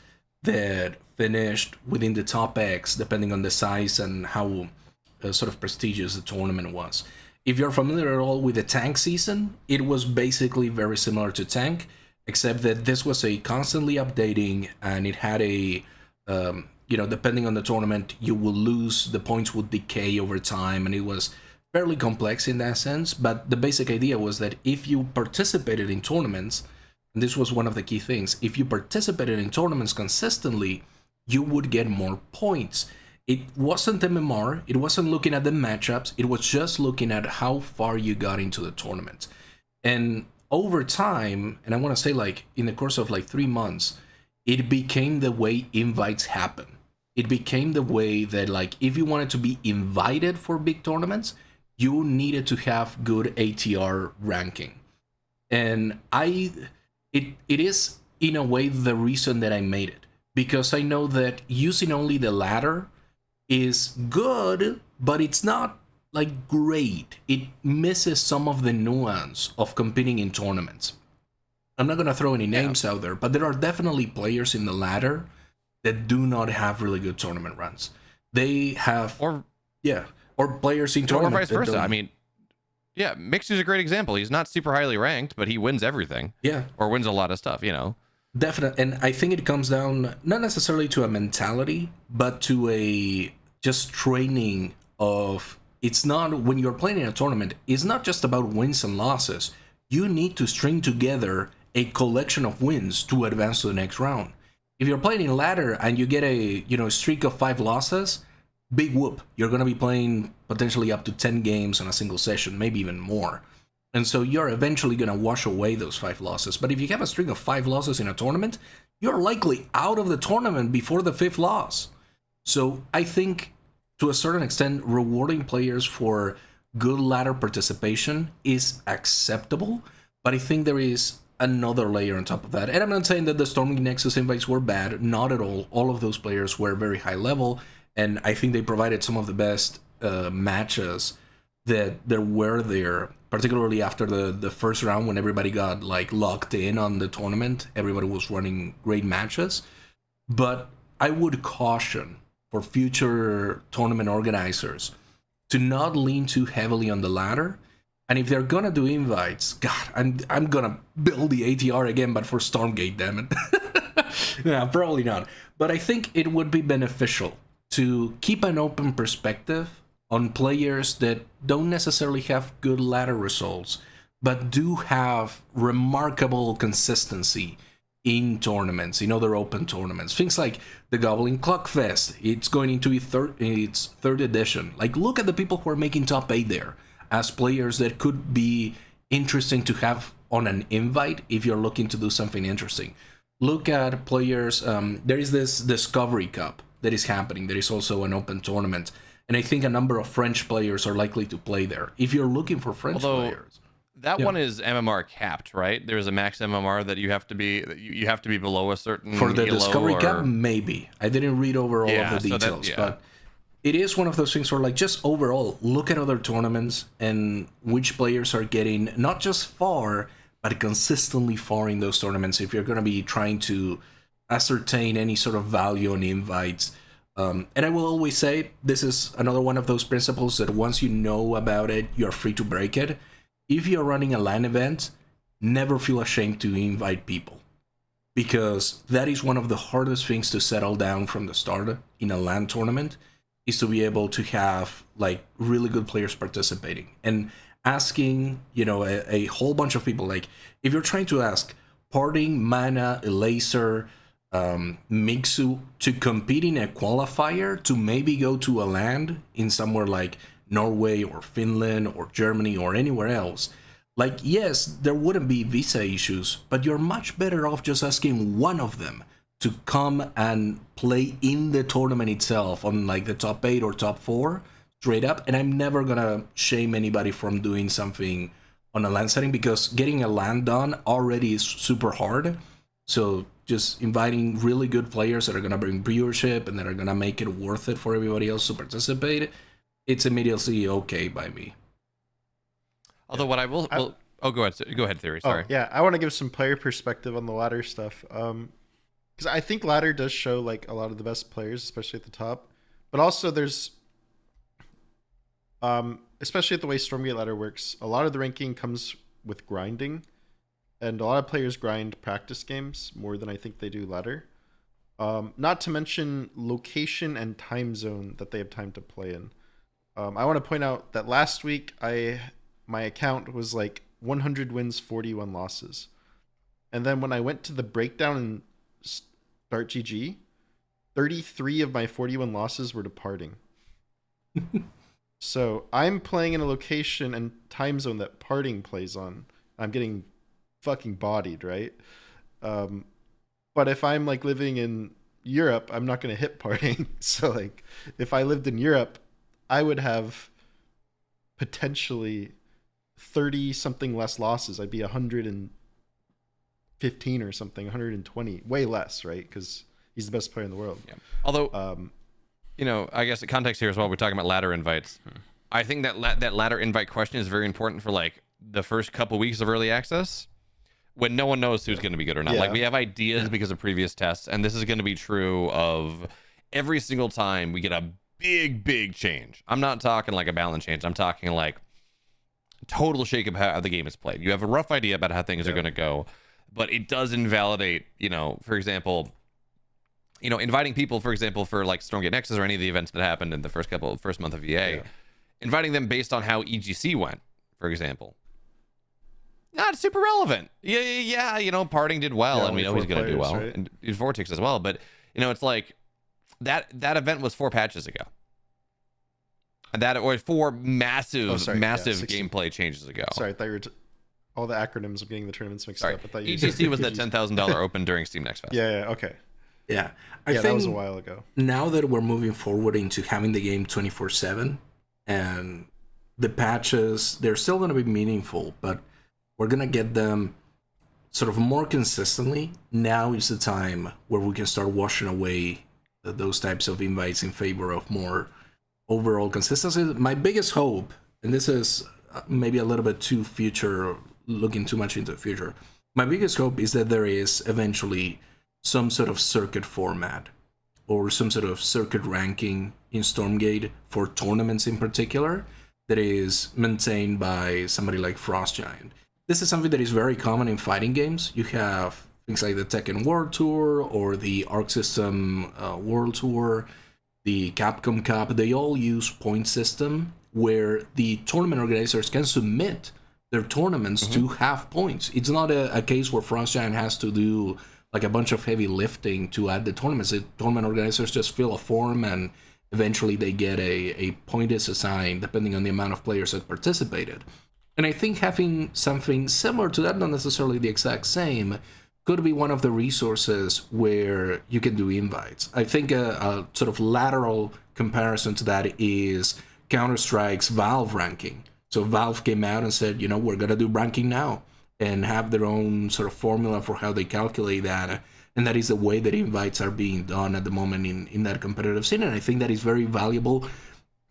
that finished within the top X, depending on the size and how sort of prestigious the tournament was. If you're familiar at all with the tank season, it was basically very similar to tank, except that this was a constantly updating, and it had a, depending on the tournament, you will lose, the points would decay over time, and it was fairly complex in that sense. But the basic idea was that if you participated in tournaments, and this was one of the key things, if you participated in tournaments consistently, you would get more points. It wasn't MMR, it wasn't looking at the matchups, it was just looking at how far you got into the tournament. And over time, and I want to say like in the course of like 3 months, it became the way invites happen. It became the way that like if you wanted to be invited for big tournaments, you needed to have good ATR ranking. And it is in a way the reason that I made it, because I know that using only the ladder is good, but it's not like great. It misses some of the nuance of competing in tournaments. I'm not gonna throw any names out there, but there are definitely players in the ladder that do not have really good tournament runs. They have, or players in tournaments,
or vice versa. I mean, yeah, Mixu's a great example. He's not super highly ranked, but he wins everything.
Yeah,
or wins a lot of stuff.
Definitely. And I think it comes down not necessarily to a mentality, but to a just training of, it's not, when you're playing in a tournament, it's not just about wins and losses. You need to string together a collection of wins to advance to the next round. If you're playing in ladder and you get a streak of 5 losses, big whoop. You're going to be playing potentially up to 10 games on a single session, maybe even more. And so you're eventually going to wash away those 5 losses. But if you have a string of 5 losses in a tournament, you're likely out of the tournament before the 5th loss. So I think, to a certain extent, rewarding players for good ladder participation is acceptable. But I think there is another layer on top of that. And I'm not saying that the Stormgate Nexus invites were bad. Not at all. All of those players were very high level. And I think they provided some of the best matches that there were there, particularly after the first round when everybody got like locked in on the tournament. Everybody was running great matches. But I would caution for future tournament organizers to not lean too heavily on the ladder. And if they're gonna do invites, God, I'm gonna build the ATR again, but for Stormgate, damn it. Yeah, probably not. But I think it would be beneficial to keep an open perspective on players that don't necessarily have good ladder results, but do have remarkable consistency in tournaments, in other open tournaments. Things like the Goblin Clock Fest, it's going into its third edition. Like, look at the people who are making top 8 there as players that could be interesting to have on an invite if you're looking to do something interesting. Look at players, there is this Discovery Cup that is happening. There is also an open tournament. And I think a number of French players are likely to play there. If you're looking for French players,
that one is MMR capped, right? There's a max MMR that you have to be below a certain.
For the Discovery Cup, maybe. I didn't read over all of the details, but it is one of those things where, like, just overall, look at other tournaments and which players are getting not just far, but consistently far in those tournaments. If you're going to be trying to ascertain any sort of value on invites. And I will always say, this is another one of those principles that once you know about it, you're free to break it. If you're running a LAN event, never feel ashamed to invite people, because that is one of the hardest things to settle down from the start in a LAN tournament, is to be able to have like really good players participating and asking, a whole bunch of people. Like, if you're trying to ask Parting, Mana, Elaser, Mixu to compete in a qualifier to maybe go to a LAN in somewhere like Norway or Finland or Germany or anywhere else, like, yes, there wouldn't be visa issues, but you're much better off just asking one of them to come and play in the tournament itself on like the top 8 or top 4 straight up. And I'm never gonna shame anybody from doing something on a LAN setting, because getting a LAN done already is super hard. So just inviting really good players that are gonna bring viewership and that are gonna make it worth it for everybody else to participate, it's immediately okay by me.
Although what I will, go ahead, Theory. Sorry.
Yeah, I want to give some player perspective on the ladder stuff. Because I think ladder does show like a lot of the best players, especially at the top. But also there's, especially at the way Stormgate ladder works, a lot of the ranking comes with grinding, and a lot of players grind practice games more than I think they do ladder. Not to mention location and time zone that they have time to play in. I want to point out that last week my account was like 100 wins, 41 losses. And then when I went to the breakdown and start GG, 33 of my 41 losses were departing. So I'm playing in a location and time zone that parting plays on. I'm getting fucking bodied, right? But if I'm like living in Europe, I'm not going to hit parting. So like if I lived in Europe, I would have potentially 30 something less losses. I'd be 115 or something, 120, way less, right? Because he's the best player in the world.
Yeah. Although, you know, I guess the context here as well, we're talking about ladder invites. I think that that ladder invite question is very important for like the first couple weeks of early access, when no one knows who's going to be good or not.
Yeah.
Like we have ideas because of previous tests, and this is going to be true of every single time we get a big change. I'm not talking like a balance change. I'm talking like total shake of how the game is played. You have a rough idea about how things are going to go, but it does invalidate, you know, for example, you know, inviting people, for example, for like Stormgate Nexus or any of the events that happened in the first month of EA, inviting them based on how EGC went, for example. Not super relevant. Yeah, you know, Parting did well, and we know he's going to do well, right? And Vortex as well. But you know, it's like that event was 4 patches ago, and that or 4 massive gameplay changes ago.
Sorry, I thought you were all the acronyms of getting the tournaments mixed up. I thought you
EGC was that $10,000 open during Steam Next Fest.
Yeah, okay.
Yeah, I think
that was a while ago.
Now that we're moving forward into having the game 24/7, and the patches, they're still going to be meaningful, but we're going to get them sort of more consistently. Now is the time where we can start washing away those types of invites in favor of more overall consistency. My biggest hope, and this is maybe a little bit too future, looking too much into the future, my biggest hope is that there is eventually some sort of circuit format or some sort of circuit ranking in Stormgate for tournaments in particular that is maintained by somebody like Frost Giant. This is something that is very common in fighting games. You have things like the Tekken World Tour or the Arc System World Tour, the Capcom Cup. They all use point system where the tournament organizers can submit their tournaments to have points. It's not a case where Frost Giant has to do like a bunch of heavy lifting to add the tournaments. The tournament organizers just fill a form, and eventually they get a point is assigned depending on the amount of players that participated. And I think having something similar to that, not necessarily the exact same, could be one of the resources where you can do invites. I think a sort of lateral comparison to that is Counter-Strike's Valve ranking. So Valve came out and said, you know, we're going to do ranking now, and have their own sort of formula for how they calculate that. And that is the way that invites are being done at the moment in that competitive scene. And I think that is very valuable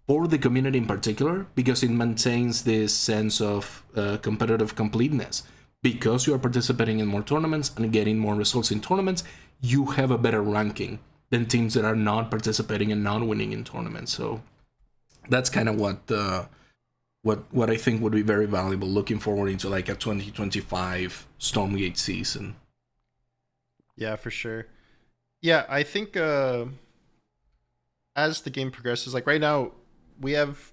for the community in particular, because it maintains this sense of competitive completeness. Because you are participating in more tournaments and getting more results in tournaments, you have a better ranking than teams that are not participating and not winning in tournaments. So that's kind of what I think would be very valuable looking forward into like a 2025 Stormgate season.
Yeah, for sure. Yeah, I think as the game progresses, like right now, we have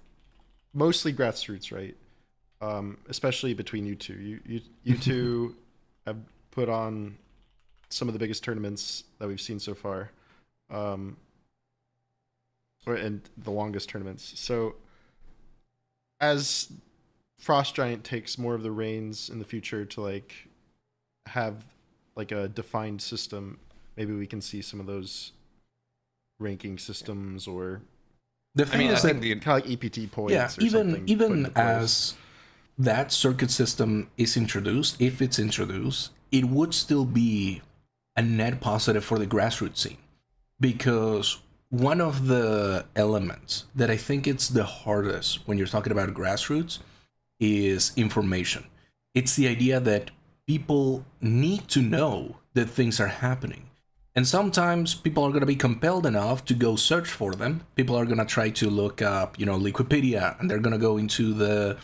mostly grassroots, right? Especially between you two. You two have put on some of the biggest tournaments that we've seen so far, and the longest tournaments. So as Frost Giant takes more of the reins in the future to like have like a defined system, maybe we can see some of those ranking systems, or
The thing is that
kind of like EPT points.
yeah,
or something put
even
into place.
as that circuit system is introduced, if it's introduced, it would still be a net positive for the grassroots scene, because one of the elements that I think it's the hardest when you're talking about grassroots is information. It's the idea that people need to know that things are happening. And sometimes people are going to be compelled enough to go search for them. People are going to try to look up, Liquipedia, and they're going to go into the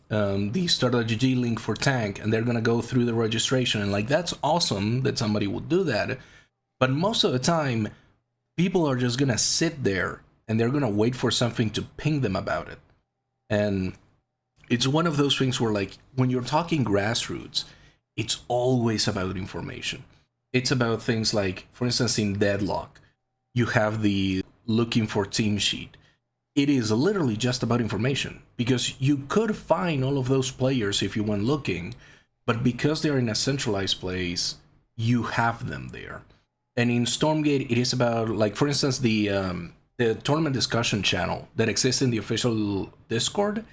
Start.gg link for tank, and they're going to go through the registration. And like, that's awesome that somebody would do that. But most of the time, people are just going to sit there and they're going to wait for something to ping them about it. And it's one of those things where, like, when you're talking grassroots, it's always about information. It's about things like, for instance, in Deadlock, you have the looking for team sheet. It is literally just about information, because you could find all of those players if you went looking, but because they're in a centralized place, you have them there. And in Stormgate, it is about, like, for instance, the tournament discussion channel that exists in the official Discord,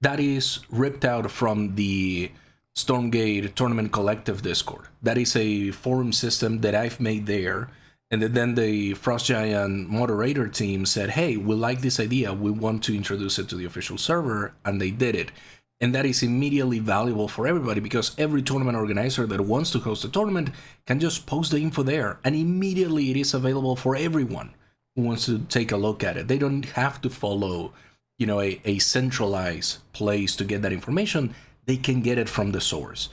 that is ripped out from the Stormgate Tournament Collective Discord. That is a forum system that I've made there. And then the Frost Giant moderator team said, hey, we like this idea. We want to introduce it to the official server. And they did it. And that is immediately valuable for everybody, because every tournament organizer that wants to host a tournament can just post the info there. And immediately it is available for everyone who wants to take a look at it. They don't have to follow, a centralized place to get that information. They can get it from the source.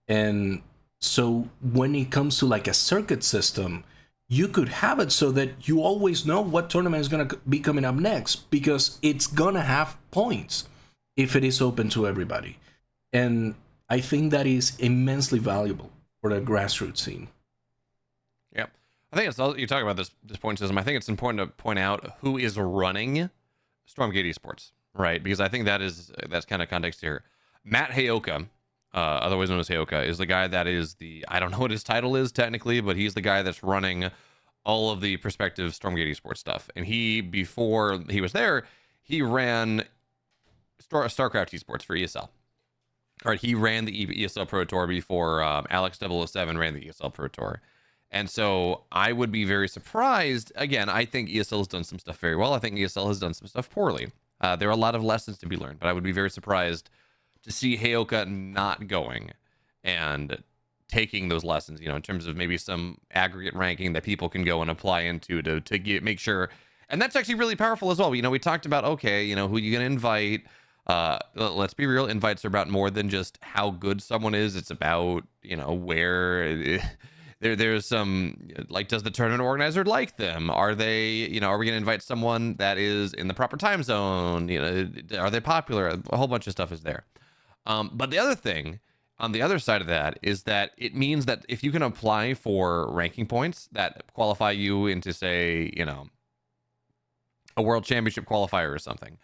And so when it comes to like a circuit system, you could have it so that you always know what tournament is going to be coming up next, because it's going to have points if it is open to everybody. And I think that is immensely valuable for the grassroots scene.
Yeah. I think it's, you talk about this point system. I think it's important to point out who is running Stormgate Esports, right? Because I think that's kind of context here. Matt Hayoka, otherwise known as Hayoka, is the guy that is I don't know what his title is technically, but he's the guy that's running all of the prospective Stormgate Esports stuff. And before he was there, he ran StarCraft Esports for ESL. All right, he ran the ESL Pro Tour before Alex 007 ran the ESL Pro Tour. And so I would be very surprised. Again, I think ESL has done some stuff very well. I think ESL has done some stuff poorly. There are a lot of lessons to be learned, but I would be very surprised to see Hayoka not going and taking those lessons, in terms of maybe some aggregate ranking that people can go and apply into to make sure. And that's actually really powerful as well. We talked about, okay, who you going to invite. Let's be real. Invites are about more than just how good someone is. It's about, where there's some, like, does the tournament organizer like them? Are they, are we going to invite someone that is in the proper time zone? Are they popular? A whole bunch of stuff is there. But the other thing on the other side of that is that it means that if you can apply for ranking points that qualify you into, say, a world championship qualifier or something,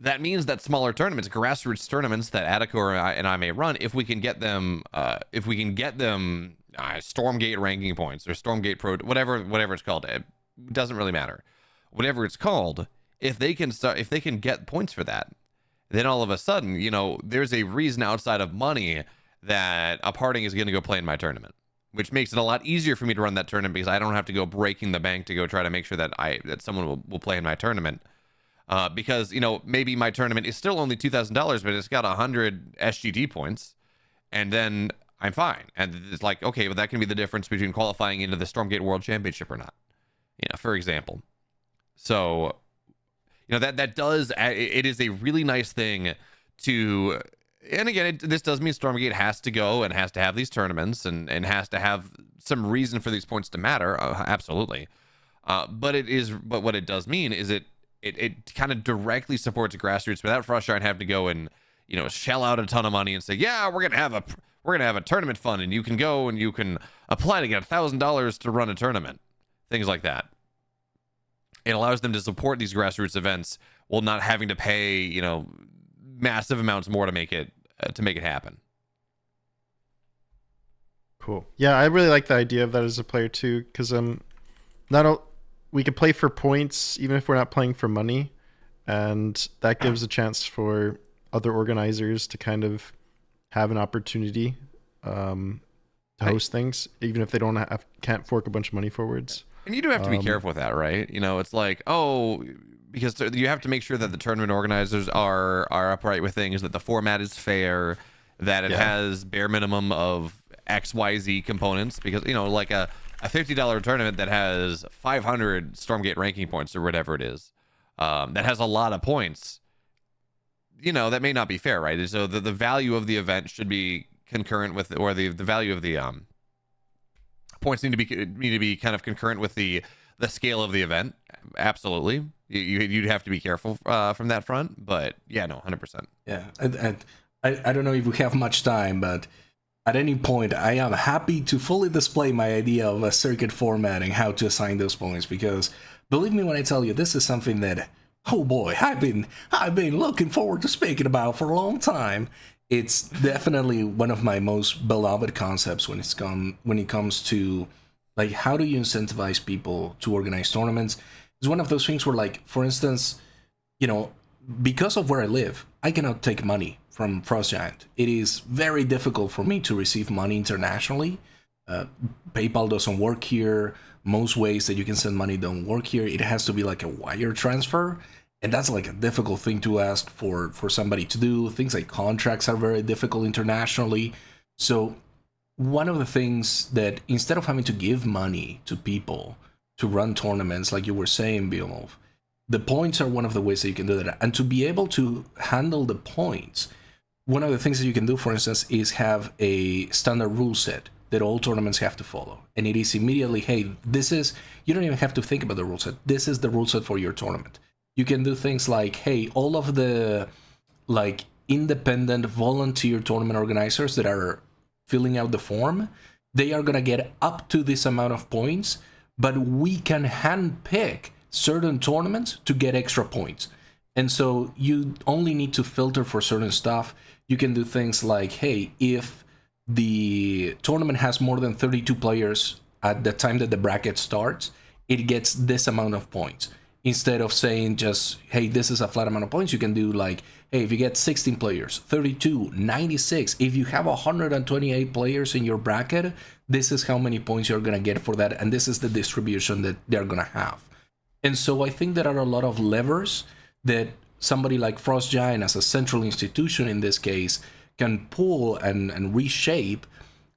that means that smaller tournaments, grassroots tournaments that Attica and I may run, if we can get them Stormgate ranking points or Stormgate Pro, whatever it's called, it doesn't really matter. Whatever it's called, if they can get points for that, then all of a sudden, there's a reason outside of money that a party is going to go play in my tournament, which makes it a lot easier for me to run that tournament, because I don't have to go breaking the bank to go try to make sure that someone will play in my tournament. Because, maybe my tournament is still only $2,000, but it's got 100 SGT points, and then I'm fine. And it's like, okay, well, that can be the difference between qualifying into the Stormgate World Championship or not, for example. So, that does, it is a really nice thing to, and again, this does mean Stormgate has to go and has to have these tournaments and has to have some reason for these points to matter. Absolutely. But what it does mean is it kind of directly supports grassroots without Frustration having to go and, shell out a ton of money and say, yeah, we're going to have a tournament fund, and you can go and you can apply to get $1,000 to run a tournament, things like that. It allows them to support these grassroots events while not having to pay, massive amounts more to make it happen.
Cool. Yeah, I really like the idea of that as a player too, because we can play for points even if we're not playing for money, and that gives a chance for other organizers to kind of have an opportunity to host things, even if they can't fork a bunch of money forwards.
And you do have to be careful with that, right? You know, it's like, because you have to make sure that the tournament organizers are upright with things, that the format is fair, that it has bare minimum of XYZ components, because, you know, like a $50 tournament that has 500 Stormgate ranking points or whatever it is, that has a lot of points, you know, that may not be fair, right? So the value of the event should be concurrent with, or the value of the points need to be kind of concurrent with the scale of the event. Absolutely, you'd have to be careful from that front, but yeah, no, 100%.
Yeah, and I don't know if we have much time, but at any point, I am happy to fully display my idea of a circuit format and how to assign those points, because believe me when I tell you, this is something that, oh boy, I've been looking forward to speaking about for a long time. It's definitely one of my most beloved concepts when it comes to, like, how do you incentivize people to organize tournaments. It's one of those things where, like, for instance, you know, because of where I live, I cannot take money from Frost Giant. It is very difficult for me to receive money internationally. PayPal doesn't work here. Most ways that you can send money don't work here. It has to be like a wire transfer. And that's like a difficult thing to ask for somebody to do. Things like contracts are very difficult internationally. So one of the things that, instead of having to give money to people to run tournaments, like you were saying, Beowulf, the points are one of the ways that you can do that. And to be able to handle the points, one of the things that you can do, for instance, is have a standard rule set that all tournaments have to follow. And it is immediately, hey, you don't even have to think about the rule set. This is the rule set for your tournament. You can do things like, hey, all of the, like, independent volunteer tournament organizers that are filling out the form, they are going to get up to this amount of points, but we can handpick certain tournaments to get extra points. And so you only need to filter for certain stuff. You can do things like, hey, if the tournament has more than 32 players at the time that the bracket starts, it gets this amount of points. Instead of saying just, hey, this is a flat amount of points, you can do like, hey, if you get 16 players, 32, 96, if you have 128 players in your bracket, this is how many points you're going to get for that, and this is the distribution that they're going to have. And so I think there are a lot of levers that somebody like Frost Giant, as a central institution in this case, can pull and reshape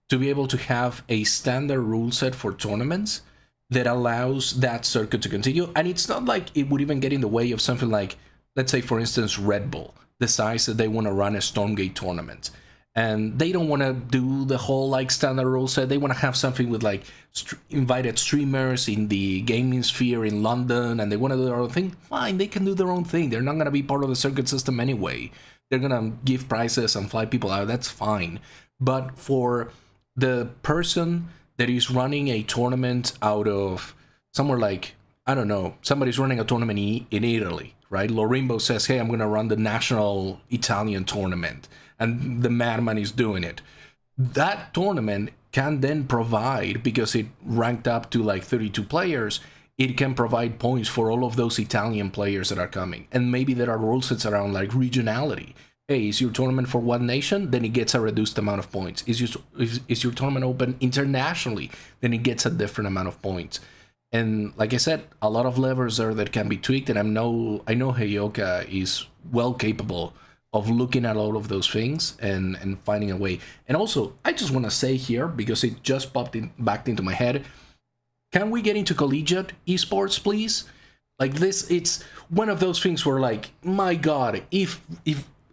to be able to have a standard rule set for tournaments that allows that circuit to continue. And it's not like it would even get in the way of something like, let's say, for instance, Red Bull decides that they want to run a Stormgate tournament. And they don't want to do the whole like standard rule set. They want to have something with like invited streamers in the gaming sphere in London, and they want to do their own thing. Fine, they can do their own thing. They're not going to be part of the circuit system anyway. They're going to give prizes and fly people out. That's fine. But for the person that is running a tournament out of somewhere like, I don't know, somebody's running a tournament in Italy, right? Lorimbo says, hey, I'm going to run the national Italian tournament, and the madman is doing it. That tournament can then provide, because it ranked up to like 32 players, it can provide points for all of those Italian players that are coming. And maybe there are rule sets around like regionality. Hey, is your tournament for one nation? Then it gets a reduced amount of points. Is your tournament open internationally? Then it gets a different amount of points. And like I said, a lot of levers there that can be tweaked, and I know Heyoka is well capable of looking at all of those things and finding a way. And also, I just want to say here, because it just popped back into my head, can we get into collegiate esports, please? Like this, it's one of those things where, like, my God, if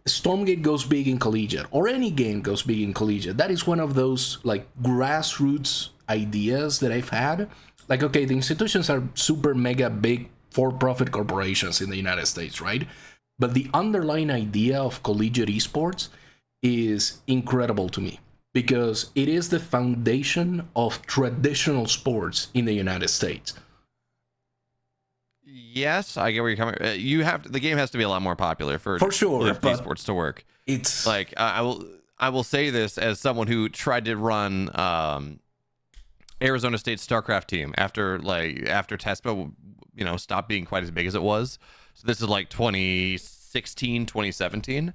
Stormgate goes big in collegiate, or any game goes big in collegiate, that is one of those like grassroots ideas that I've had. Like, okay, the institutions are super mega big for-profit corporations in the United States, right? But the underlying idea of collegiate esports is incredible to me, because it is the foundation of traditional sports in the United States.
Yes, I get where you're coming. The game has to be a lot more popular for
sure,
esports to work.
It's
like I will say this as someone who tried to run Arizona State's StarCraft team after TESPA, stopped being quite as big as it was. So this is like 2016, 2017.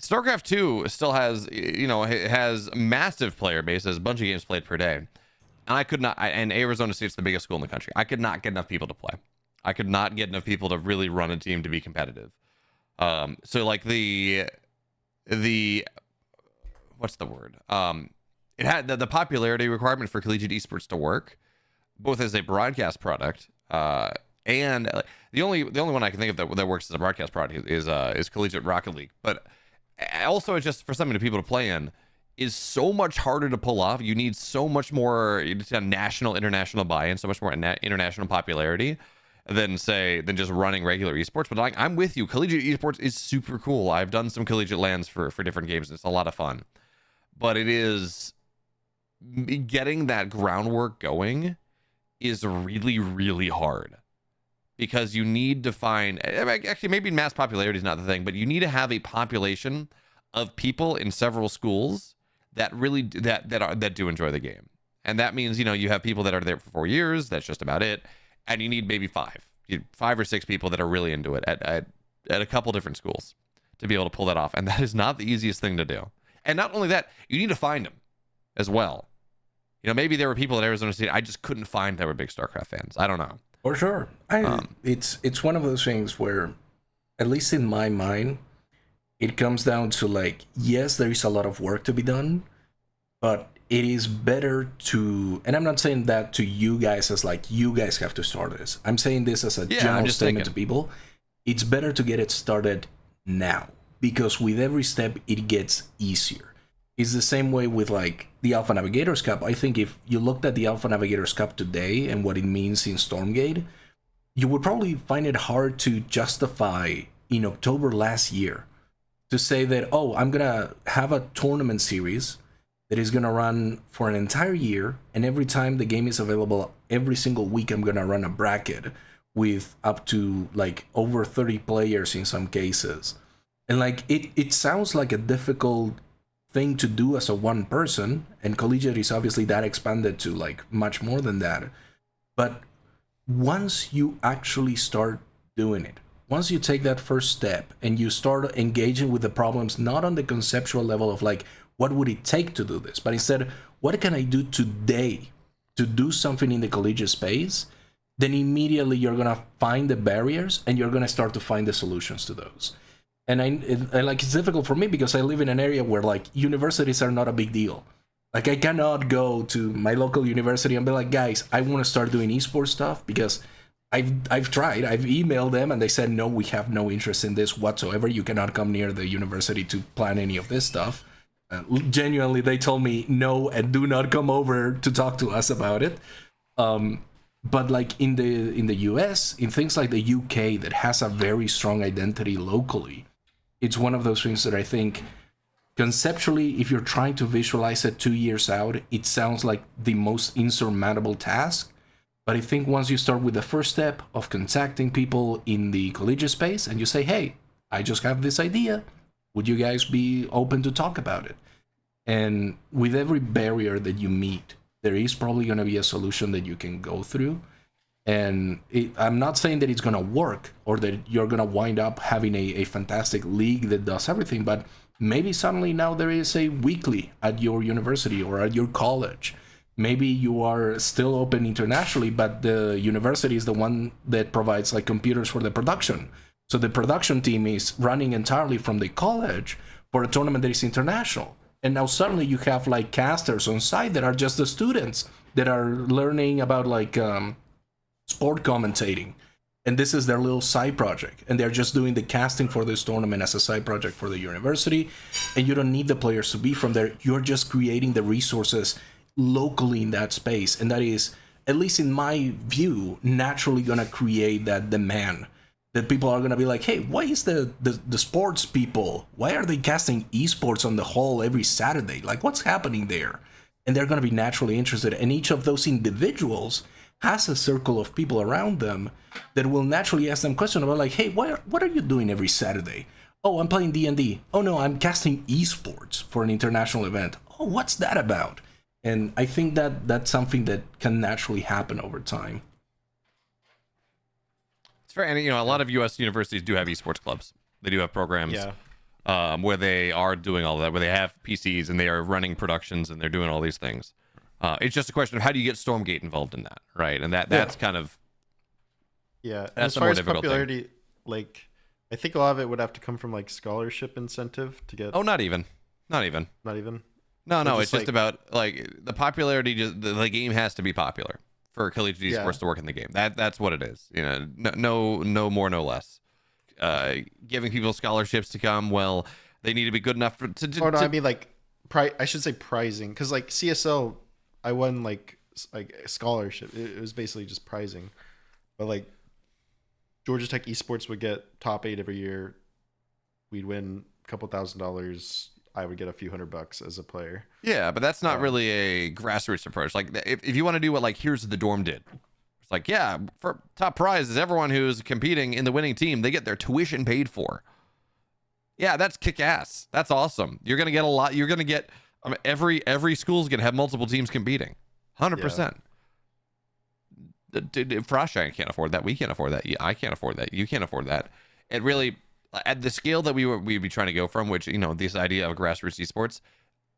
StarCraft 2 still has, it has massive player base, has a bunch of games played per day. And I could not, and Arizona State's the biggest school in the country. I could not get enough people to play. I could not get enough people to really run a team to be competitive. So like the what's the word? It had the popularity requirement for collegiate esports to work, both as a broadcast product, and the only one I can think of that works as a broadcast product is Collegiate Rocket League. But also, it's just for something to people to play in is so much harder to pull off. You need so much more national, international buy-in, so much more international popularity than just running regular esports. But I'm with you. Collegiate esports is super cool. I've done some collegiate LANs for different games, and it's a lot of fun. But it is getting that groundwork going is really, really hard, because you need to find, actually maybe mass popularity is not the thing, but you need to have a population of people in several schools that really that do enjoy the game. And that means, you have people that are there for 4 years, that's just about it, and you need maybe five or six people that are really into it at a couple different schools to be able to pull that off. And that is not the easiest thing to do. And not only that, you need to find them as well. Maybe there were people at Arizona State I just couldn't find that were big StarCraft fans. I don't know.
For sure. It's one of those things where, at least in my mind, it comes down to like, yes, there is a lot of work to be done, but it is better to, and I'm not saying that to you guys as like, you guys have to start this. I'm saying this as a general statement to people. It's better to get it started now, because with every step, it gets easier. It's the same way with like the Alpha Navigators Cup. I think if you looked at the Alpha Navigators Cup today and what it means in Stormgate, you would probably find it hard to justify in October last year to say that, oh, I'm going to have a tournament series that is going to run for an entire year, and every time the game is available, every single week, I'm going to run a bracket with up to like over 30 players in some cases. And like it sounds like a difficult thing to do as a one person, and collegiate is obviously that expanded to like much more than that. But once you actually start doing it, once you take that first step and you start engaging with the problems, not on the conceptual level of like, what would it take to do this, but instead, what can I do today to do something in the collegiate space, then immediately you're going to find the barriers and you're going to start to find the solutions to those. And like, it's difficult for me because I live in an area where like universities are not a big deal. Like, I cannot go to my local university and be like, guys, I want to start doing esports stuff, because I've tried. I've emailed them and they said, no, we have no interest in this whatsoever. You cannot come near the university to plan any of this stuff. Genuinely, they told me no and do not come over to talk to us about it. But like in the US, in things like the UK that has a very strong identity locally, it's one of those things that I think conceptually, if you're trying to visualize it 2 years out, it sounds like the most insurmountable task. But I think once you start with the first step of contacting people in the collegiate space and you say, hey, I just have this idea, would you guys be open to talk about it? And with every barrier that you meet, there is probably going to be a solution that you can go through. And I'm not saying that it's going to work or that you're going to wind up having a fantastic league that does everything, but maybe suddenly now there is a weekly at your university or at your college. Maybe you are still open internationally, but the university is the one that provides like computers for the production. So the production team is running entirely from the college for a tournament that is international. And now suddenly you have like casters on site that are just the students that are learning about like sport commentating. And this is their little side project. And they're just doing the casting for this tournament as a side project for the university. And you don't need the players to be from there. You're just creating the resources locally in that space. And that is, at least in my view, naturally going to create that demand. That people are going to be like, hey, why is the sports people, why are they casting esports on the hall every Saturday? Like, what's happening there? And they're going to be naturally interested. And each of those individuals has a circle of people around them that will naturally ask them questions about like, hey, what are you doing every Saturday? Oh, I'm playing D&D. Oh no, I'm casting esports for an international event. Oh, what's that about? And I think that that's something that can naturally happen over time.
It's fair, and a lot of U.S. universities do have esports clubs. They do have programs where they are doing all that, where they have PCs and they are running productions and they're doing all these things. It's just a question of how do you get Stormgate involved in that, right? And that's kind of
that's
as
a
far
more
as
difficult popularity,
thing.
Like I think a lot of it would have to come from like scholarship incentive to get.
Oh, not even.
Not even.
No. It's just about like the popularity. The game has to be popular for collegiate esports to work in the game. That's what it is. No more, no less. Giving people scholarships to come. Well, they need to be good enough
I mean like I should say prizing, because like CSL, I won like a scholarship. It was basically just prizing, but like Georgia Tech esports would get top 8 every year. We'd win a couple $1,000s. I would get a few $100 as a player.
Yeah, but that's not really a grassroots approach. Like if you want to do what like Here's the Dorm did, it's like, yeah, for top prize is everyone who's competing in the winning team, they get their tuition paid for. Yeah, that's kick ass. That's awesome. You're gonna get a lot. You're gonna get every school's gonna have multiple teams competing. 100%. Frostgiant can't afford that. We can't afford that. I can't afford that. You can't afford that. It really, at the scale that we'd be trying to go from, which this idea of grassroots esports,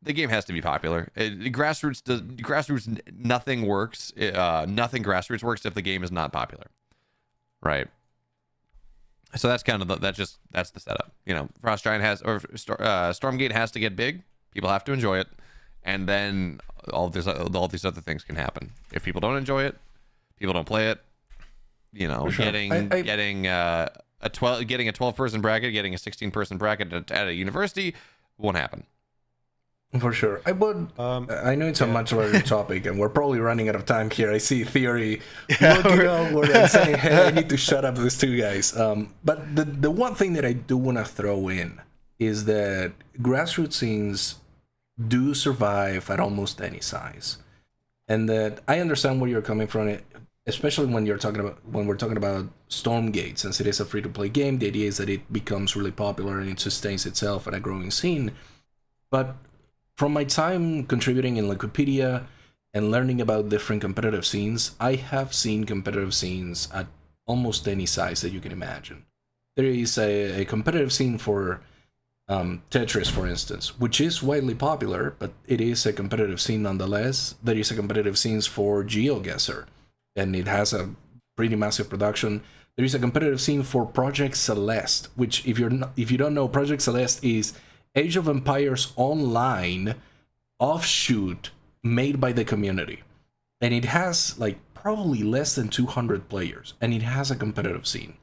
the game has to be popular. Grassroots nothing works. Nothing grassroots works if the game is not popular, right? So that's kind of that's the setup. Frostgiant Stormgate has to get big. People have to enjoy it, and then all these other things can happen. If people don't enjoy it, people don't play it.
Sure.
Getting a 12-person bracket, getting a 16-person bracket at a university won't happen.
For sure. I would. I know it's a much larger topic, and we're probably running out of time here. I see Theory looking over and saying, "Hey, I need to shut up these two guys." But the one thing that I do want to throw in is that grassroots scenes do survive at almost any size, and that I understand where you're coming from. Especially when we're talking about Stormgate, since it is a free-to-play game, the idea is that it becomes really popular and it sustains itself at a growing scene. But from my time contributing in Wikipedia and learning about different competitive scenes, I have seen competitive scenes at almost any size that you can imagine. There is a competitive scene for Tetris, for instance, which is widely popular, but it is a competitive scene nonetheless. There is a competitive scene for GeoGuessr, and it has a pretty massive production. There is a competitive scene for Project Celeste, which if you don't know, Project Celeste is Age of Empires Online offshoot made by the community. And it has like probably less than 200 players, and it has a competitive scene.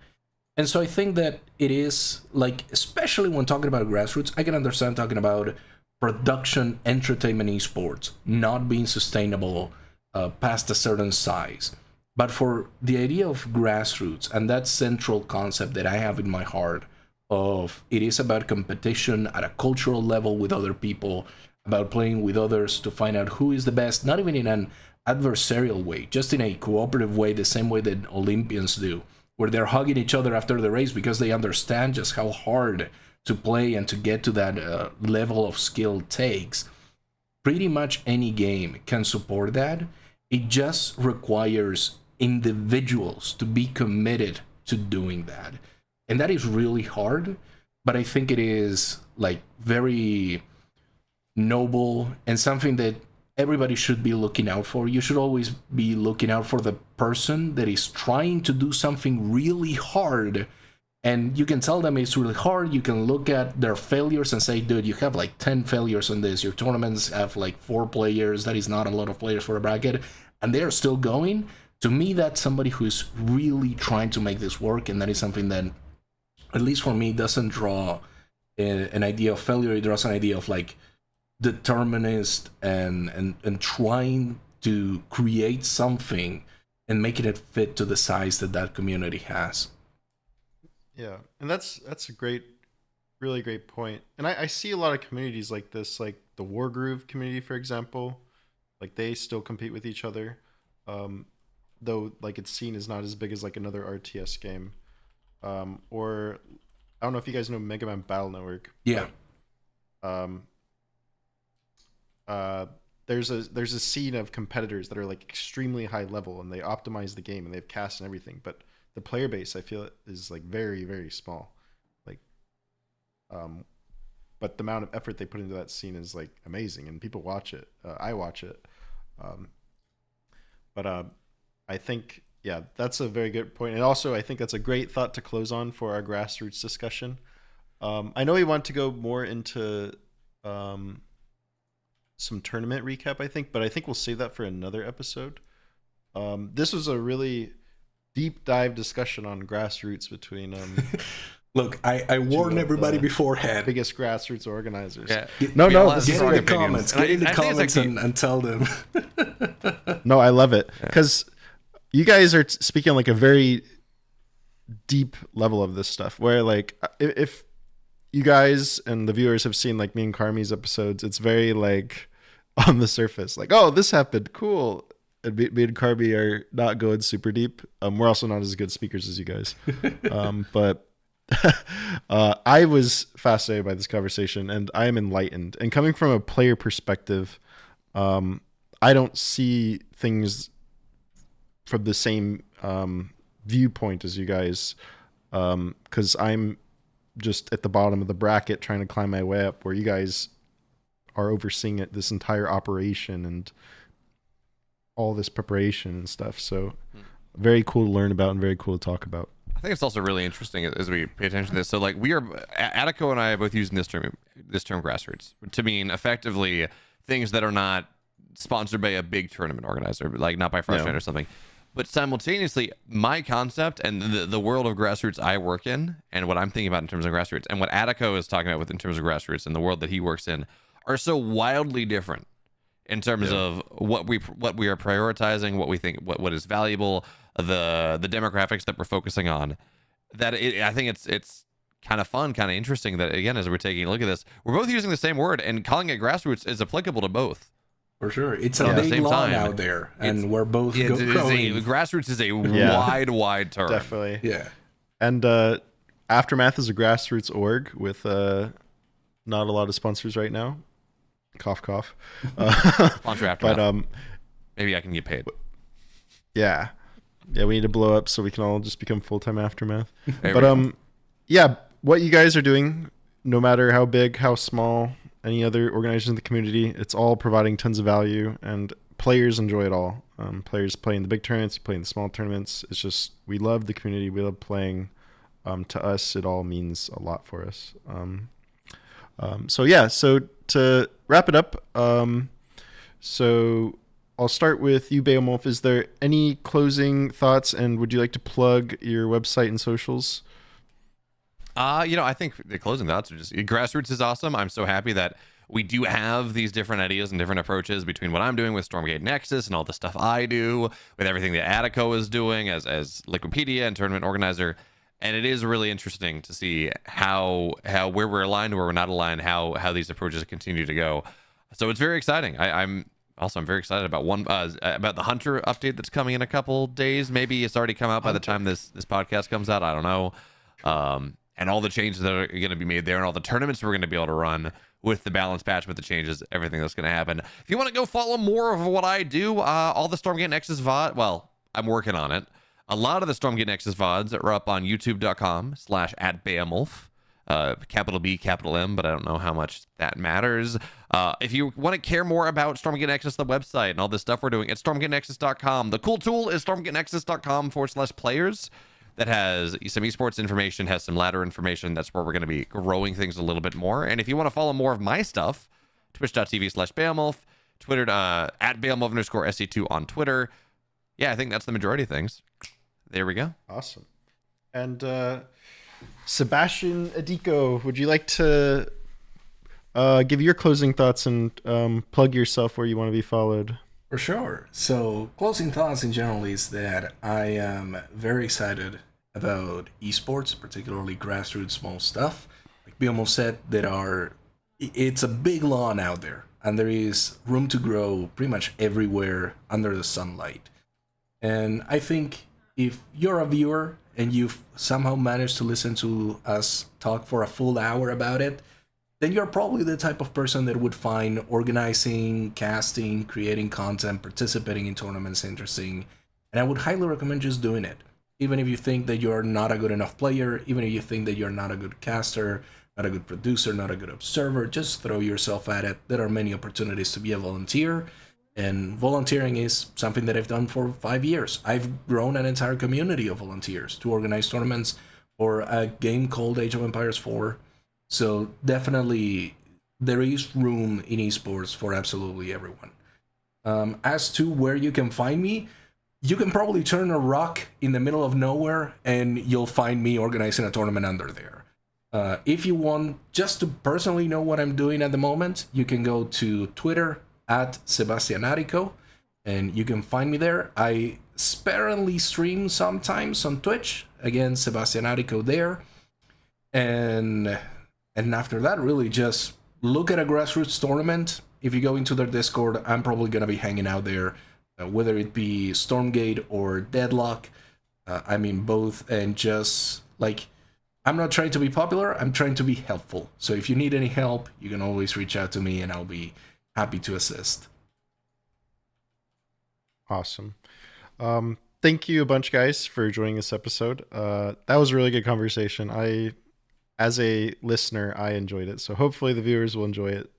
And so I think that it is like, especially when talking about grassroots, I can understand talking about production entertainment esports not being sustainable past a certain size. But for the idea of grassroots and that central concept that I have in my heart of it is about competition at a cultural level with other people, about playing with others to find out who is the best, not even in an adversarial way, just in a cooperative way, the same way that Olympians do, where they're hugging each other after the race because they understand just how hard to play and to get to that level of skill takes. Pretty much any game can support that. It just requires individuals to be committed to doing that. And that is really hard, but I think it is like very noble and something that everybody should be looking out for. You should always be looking out for the person that is trying to do something really hard, and you can tell them it's really hard. You can look at their failures and say, dude, you have like 10 failures on this. Your tournaments have like 4 players. That is not a lot of players for a bracket, and they're still going. To me, that's somebody who's really trying to make this work, and that is something that, at least for me, doesn't draw an idea of failure. It draws an idea of like determinist and trying to create something and making it fit to the size that community has.
Yeah, and that's a really great point. And I see a lot of communities like this, like the Wargroove community, for example. Like they still compete with each other, though like its scene is not as big as like another RTS game. Or I don't know if you guys know Mega Man Battle Network.
Yeah.
But, there's a scene of competitors that are like extremely high level and they optimize the game and they have cast and everything, but the player base I feel is like very, very small. Like, but the amount of effort they put into that scene is like amazing, and people watch it. I watch it. But I think, yeah, that's a very good point. And also, I think that's a great thought to close on for our grassroots discussion. I know we want to go more into some tournament recap, I think, but I think we'll save that for another episode. This was a really deep dive discussion on grassroots between
Look, I warned everybody beforehand.
Biggest grassroots organizers.
Yeah.
No,
this
Get
is
in
our
the
opinions.
comments.
And
Get in the
I think it's
comments
actually-
and tell them.
No, I love it because you guys are speaking on like a very deep level of this stuff. Where like if you guys and the viewers have seen like me and Carmi's episodes, it's very like on the surface, like, oh, this happened, cool. And me and Carmi are not going super deep. We're also not as good speakers as you guys, but. I was fascinated by this conversation and I am enlightened. And coming from a player perspective, I don't see things from the same viewpoint as you guys, because I'm just at the bottom of the bracket trying to climb my way up, where you guys are overseeing it, this entire operation and all this preparation and stuff. So very cool to learn about and very cool to talk about.
I think it's also really interesting as we pay attention to this. So like we are, Attico and I are both using this term grassroots to mean effectively things that are not sponsored by a big tournament organizer, like not by Frustrated or something. But simultaneously, my concept and the world of grassroots I work in, and what I'm thinking about in terms of grassroots, and what Attico is talking about in terms of grassroots and the world that he works in, are so wildly different in terms of what we are prioritizing, what we think, what is valuable, the demographics that we're focusing on. That I think it's kind of fun, kind of interesting that, again, as we're taking a look at this, we're both using the same word, and calling it grassroots is applicable to both.
For sure. It's a big lawn out there, and we're both going.
Grassroots is a wide term.
Definitely.
Yeah.
And Aftermath is a grassroots org with not a lot of sponsors right now. Cough, cough.
Sponsor Aftermath.
But
maybe I can get paid.
Yeah, we need to blow up so we can all just become full-time Aftermath.
There
But yeah, what you guys are doing, no matter how big, how small, any other organization in the community, it's all providing tons of value, and players enjoy it all. Players playing the big tournaments, playing the small tournaments. It's just, we love the community. We love playing. To us, it all means a lot for us. So yeah, so to wrap it up, so I'll start with you, Beowulf. Is there any closing thoughts, and would you like to plug your website and socials?
I think the closing thoughts are just, grassroots is awesome. I'm so happy that we do have these different ideas and different approaches between what I'm doing with Stormgate Nexus and all the stuff I do, with everything that Attico is doing as Liquipedia and tournament organizer. And it is really interesting to see how where we're aligned, where we're not aligned, how these approaches continue to go. So it's very exciting. I'm very excited about about the Hunter update that's coming in a couple days. Maybe it's already come out by the time this podcast comes out. I don't know. And all the changes that are going to be made there, and all the tournaments we're going to be able to run with the balance patch, with the changes, everything that's going to happen. If you want to go follow more of what I do, all the Stormgate Nexus VOD, well, I'm working on it. A lot of the Stormgate Nexus VODs are up on youtube.com/@Beowulf, capital B, capital M, but I don't know how much that matters. If you want to care more about Stormgate Nexus, the website, and all this stuff we're doing, it's stormgatenexus.com. The cool tool is stormgatenexus.com/players. That has some esports information, has some ladder information. That's where we're going to be growing things a little bit more. And if you want to follow more of my stuff, twitch.tv/Beowulf, Twitter @Beowulf_SC2 on Twitter. Yeah, I think that's the majority of things. There we go.
Awesome. And Sebastian Adiko, would you like to give your closing thoughts and plug yourself where you want to be followed?
For sure. So, closing thoughts in general is that I am very excited about esports, particularly grassroots small stuff. Like Beowulf said, it's a big lawn out there, and there is room to grow pretty much everywhere under the sunlight. And I think if you're a viewer and you've somehow managed to listen to us talk for a full hour about it, then you're probably the type of person that would find organizing, casting, creating content, participating in tournaments interesting. And I would highly recommend just doing it. Even if you think that you're not a good enough player, even if you think that you're not a good caster, not a good producer, not a good observer, just throw yourself at it. There are many opportunities to be a volunteer. And volunteering is something that I've done for 5 years. I've grown an entire community of volunteers to organize tournaments for a game called Age of Empires 4. So definitely there is room in esports for absolutely everyone. As to where you can find me, you can probably turn a rock in the middle of nowhere and you'll find me organizing a tournament under there. If you want just to personally know what I'm doing at the moment, you can go to Twitter at Sebastianarico, and you can find me there. I sparingly stream sometimes on Twitch, again, Sebastianarico there. And after that, really just look at a grassroots tournament. If you go into their Discord, I'm probably going to be hanging out there, whether it be Stormgate or Deadlock. I mean, both. And just like, I'm not trying to be popular, I'm trying to be helpful. So if you need any help, you can always reach out to me and I'll be happy to assist.
Awesome. Thank you a bunch, guys, for joining this episode. That was a really good conversation. As a listener, I enjoyed it. So hopefully the viewers will enjoy it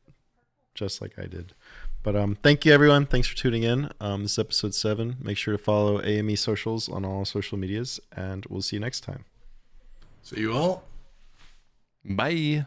just like I did. But thank you, everyone. Thanks for tuning in. This is episode 7. Make sure to follow AME Socials on all social medias, and we'll see you next time.
See you all.
Bye.